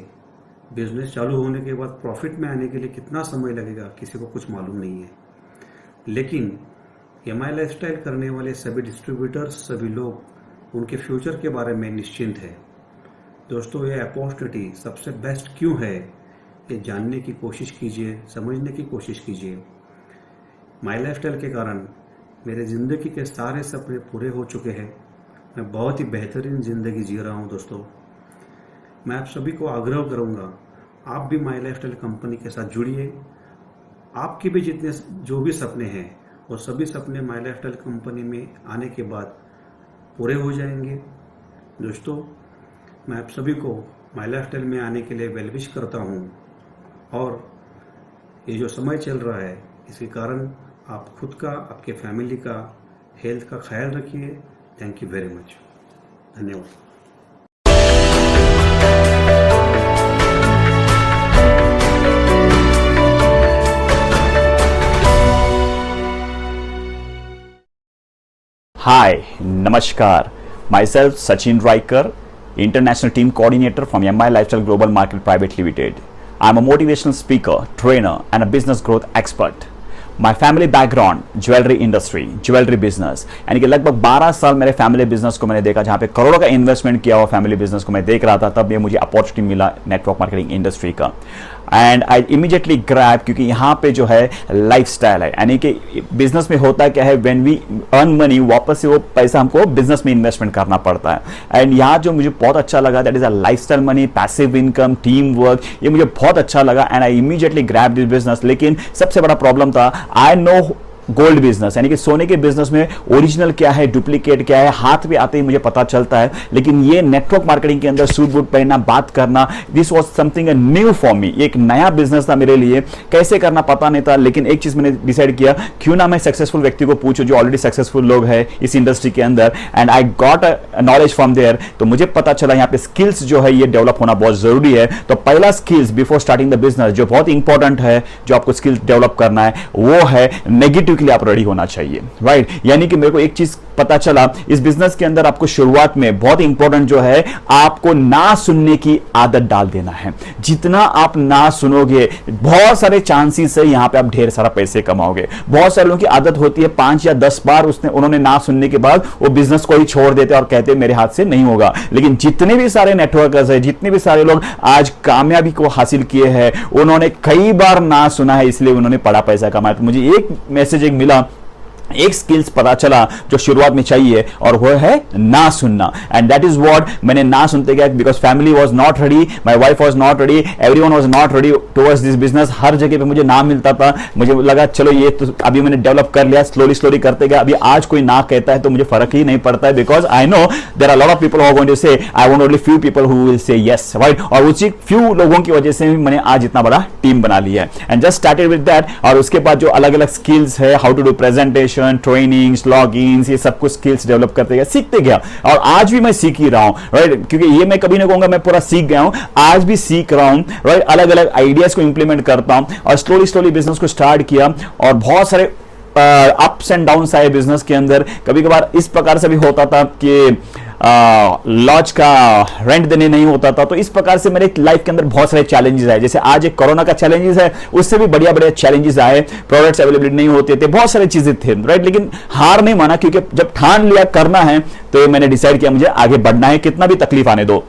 बिजनेस चालू होने के बाद प्रॉफिट में आने के लिए कितना समय लगेगा, किसी को कुछ मालूम नहीं है। लेकिन MI लाइफस्टाइल करने वाले सभी डिस्ट्रीब्यूटर्स, सभी लोग उनके फ्यूचर के बारे में निश्चिंत है। दोस्तों, ये अपॉर्चुनिटी सबसे बेस्ट क्यों है, ये जानने की कोशिश कीजिए, समझने की कोशिश कीजिए। माई लाइफस्टाइल के कारण मेरे ज़िंदगी के सारे सपने पूरे हो चुके हैं। मैं बहुत ही बेहतरीन ज़िंदगी जी रहा हूँ। दोस्तों, मैं आप सभी को आग्रह करूँगा, आप भी माई लाइफस्टाइल कंपनी के साथ जुड़िए। आपके भी जितने जो भी सपने हैं वो सभी सपने माई लाइफस्टाइल कंपनी में आने के बाद पूरे हो जाएंगे। दोस्तों, मैं आप सभी को माई लाइफस्टाइल में आने के लिए वेल विश करता हूँ। और ये जो समय चल रहा है इसके कारण आप खुद का, आपके फैमिली का, हेल्थ का ख्याल रखिए। Thank you very much. धन्यवाद। Hi, Namaskar. Myself Sachin Riker, International Team Coordinator from MI Lifestyle Global Market Private Limited. I'm a motivational speaker, trainer, and a business growth expert. My family background, jewellery industry, jewellery business, यानी कि लगभग 12 साल मेरे family business को मैंने देखा, जहाँ पे करोड़ों का इन्वेस्टमेंट किया हुआ फैमिली बिजनेस को मैं देख रहा था। तब ये मुझे अपॉर्चुनिटी मिला नेटवर्क मार्केटिंग इंडस्ट्री का, एंड आई इमीडिएटली ग्रैब, क्योंकि यहाँ पे जो है लाइफस्टाइल है। यानी कि बिजनेस में होता क्या है, व्हेन वी अर्न मनी, वापस से वो पैसा हमको बिजनेस में इन्वेस्टमेंट करना पड़ता है। एंड यहाँ जो मुझे बहुत अच्छा लगा, that is a lifestyle money, passive income, team work, ये मुझे बहुत अच्छा लगा and I immediately grab this business. लेकिन सबसे बड़ा प्रॉब्लम था, आई नो गोल्ड बिजनेस, यानी कि सोने के बिजनेस में ओरिजिनल क्या है, डुप्लीकेट क्या है, हाथ में आते ही मुझे पता चलता है। लेकिन ये नेटवर्क मार्केटिंग के अंदर सूट बूट पहनना, बात करना, this was something new for me. एक नया बिजनेस था मेरे लिए, कैसे करना पता नहीं था। लेकिन एक चीज मैंने डिसाइड किया, क्यों ना मैं सक्सेसफुल व्यक्ति को पूछूं, जो ऑलरेडी सक्सेसफुल लोग हैं इस इंडस्ट्री के अंदर, and I got a knowledge from there. तो मुझे पता चला यहाँ पे स्किल्स जो है ये डेवलप होना बहुत जरूरी है। तो पहला skills before starting the business जो बहुत इंपॉर्टेंट है, जो आपको स्किल्स डेवलप करना है, वो है नेगेटिव के लिए आप रेडी होना चाहिए। राइट, यानी कि मेरे को एक चीज पता चला, इस बिजनेस के अंदर आपको शुरुआत में बहुत इंपॉर्टेंट जो है, आपको ना सुनने की आदत डाल देना है। जितना आप ना सुनोगे, बहुत सारे चांसेस है यहां पे आप ढेर सारा पैसे कमाओगे। बहुत सारे लोगों की आदत होती है 5 या 10 बार उन्होंने ना सुनने के बाद वो बिजनेस को ही छोड़ देते और कहते मेरे हाथ से नहीं होगा। लेकिन जितने भी सारे नेटवर्कर्स है, जितने भी सारे लोग आज कामयाबी को हासिल किए हैं, उन्होंने कई बार ना सुना है, इसलिए उन्होंने बड़ा पैसा कमाया। तो मुझे एक मैसेज मिला, एक स्किल्स पता चला जो शुरुआत में चाहिए, और वो है ना सुनना। एंड दैट इज व्हाट मैंने ना सुनते गया, because family was not ready, my wife was not ready, everyone was not ready towards this business. हर जगह पे मुझे ना मिलता था। मुझे लगा चलो ये तो अभी मैंने डेवलप कर लिया, स्लोली करते गया। अभी आज कोई ना कहता है तो मुझे फर्क ही नहीं पड़ता है, because I know there are lot of people who are going to say, I want only few people who will say yes, right. और उसी फ्यू लोगों की वजह से मैंने आज इतना बड़ा टीम बना लिया है। And just started with that. और उसके बाद जो अलग अलग स्किल्स है, how to do presentation, training, logins, ये सब कुछ स्किल्स डेवलप करते गया, सीखते गया। और आज भी मैं सीख ही रहा हूं, राइट, क्योंकि ये मैं कभी नहीं कहूंगा मैं पूरा सीख गया हूं, आज भी सीख रहा हूं, राइट। अलग अलग आइडियाज को इंप्लीमेंट करता हूं और स्लोली बिजनेस को स्टार्ट किया। और बहुत सारे अप्स एंड डाउन्स आए बिजनेस के अंदर। कभी कभार इस प्रकार से भी होता था कि लॉज का रेंट देने नहीं होता था। तो इस प्रकार से मेरे लाइफ के अंदर बहुत सारे चैलेंजेस आए, जैसे आज एक कोरोना का चैलेंजेस है, उससे भी बढ़िया बढ़िया चैलेंजेस आए, प्रोडक्ट्स अवेलेबिलिटी नहीं होते थे, बहुत सारे चीजें थे, राइट। लेकिन हार नहीं माना, क्योंकि जब ठान लिया करना है तो मैंने डिसाइड किया मुझे आगे बढ़ना है, कितना भी तकलीफ आने दो।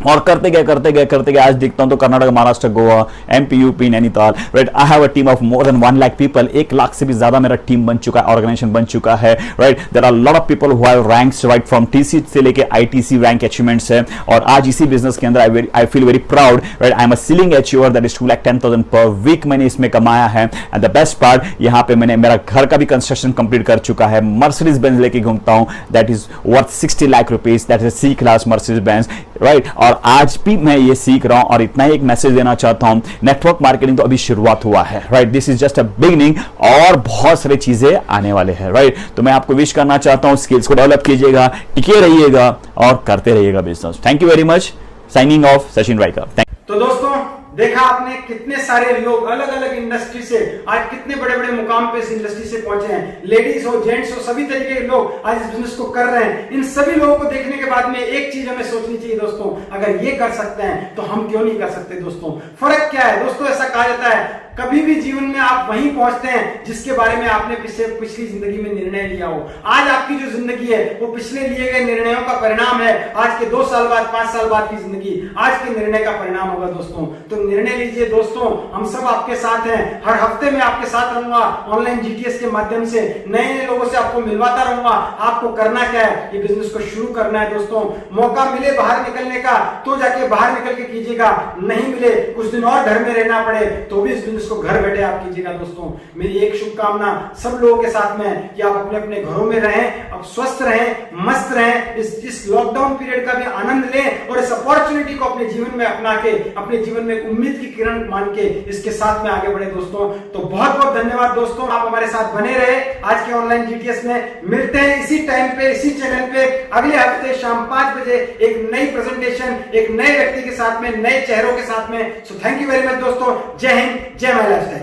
और करते गए आज देखता हूं तो Karnataka, Maharashtra, Goa, MP, UP, Nainital, right. I have a team of more than 1 lakh people, 1 lakh से भी ज्यादा मेरा टीम बन चुका है, ऑर्गेनाइजेशन बन चुका है, right. There are lot of people who have ranks, right, from TC से लेके आईटीसी रैंक अचीवमेंट्स है। और आज इसी बिजनेस के अंदर I feel very proud, right. I am a ceiling achiever, that is 2,10,000 per week मैंने इसमें कमाया है। एंड द बेस्ट पार्ट, यहां पे मैंने मेरा घर का भी कंस्ट्रक्शन कंप्लीट कर चुका है, मर्सिडीज बेंज लेके घूमता हूं, that is worth 60 lakh rupees, that is C class Mercedes Benz, right. और आज भी मैं ये सीख रहा हूं और इतना ही एक मैसेज देना चाहता हूं, नेटवर्क मार्केटिंग तो अभी शुरुआत हुआ है, right. This is just a beginning, और बहुत सारी चीजें आने वाले हैं, राइट। तो मैं आपको विश करना चाहता हूं, स्किल्स को डेवलप कीजिएगा, टिके रहिएगा और करते रहिएगा business. Thank you very much. Signing off, Sachin Raikar. तो दोस्तों, देखा आपने कितने सारे लोग अलग अलग इंडस्ट्री से आज कितने बड़े बड़े मुकाम पे इस इंडस्ट्री से पहुंचे हैं। लेडीज हो, जेंट्स हो, सभी तरीके के लोग आज इस बिजनेस को कर रहे हैं। इन सभी लोगों को देखने के बाद में एक चीज हमें सोचनी चाहिए दोस्तों, अगर ये कर सकते हैं तो हम क्यों नहीं कर सकते दोस्तों। फर्क क्या है दोस्तों, ऐसा कहा जाता है कभी भी जीवन में आप वहीं पहुंचते हैं जिसके बारे में आपने पिछली जिंदगी में निर्णय लिया हो। आज आपकी जो जिंदगी है वो पिछले लिए गए निर्णयों का परिणाम है। आज के 2 साल बाद, 5 साल बाद की जिंदगी आज के निर्णय का परिणाम होगा दोस्तों। तो निर्णय लीजिए दोस्तों, हम सब आपके साथ हैं। हर हफ्ते में आपके साथ रहूंगा ऑनलाइन जीटीएस के माध्यम से, नए नए लोगों से आपको मिलवाता रहूंगा। आपको करना क्या है, ये बिजनेस को शुरू करना है दोस्तों। मौका मिले बाहर निकलने का तो जाके बाहर निकल के कीजिएगा, नहीं मिले कुछ दिन और घर में रहना पड़े तो भी इस बिजनेस को घर बैठे आप कीजिएगा दोस्तों। मेरी एक शुभकामना सब लोगों के साथ में कि आप अपने अपने घरों में रहें, अब स्वस्थ रहें, मस्त रहें, इस लॉकडाउन पीरियड का भी आनंद लें और इस अपॉर्चुनिटी को अपने जीवन में अपना के अपने जीवन में उम्मीद की किरण मान के इसके साथ में आगे बढ़े दोस्तों। तो बहुत बहुत धन्यवाद दोस्तों, आप हमारे साथ बने रहे। आज के ऑनलाइन जीटीएस में मिलते हैं इसी टाइम पे, इसी चैनल पे अगले हफ्ते शाम 5 बजे एक नई प्रेजेंटेशन, एक नए व्यक्ति के साथ में, नए चेहरों के साथ में। So thank you very much दोस्तों। जय हिंद, जय माय लाइफस्टाइल।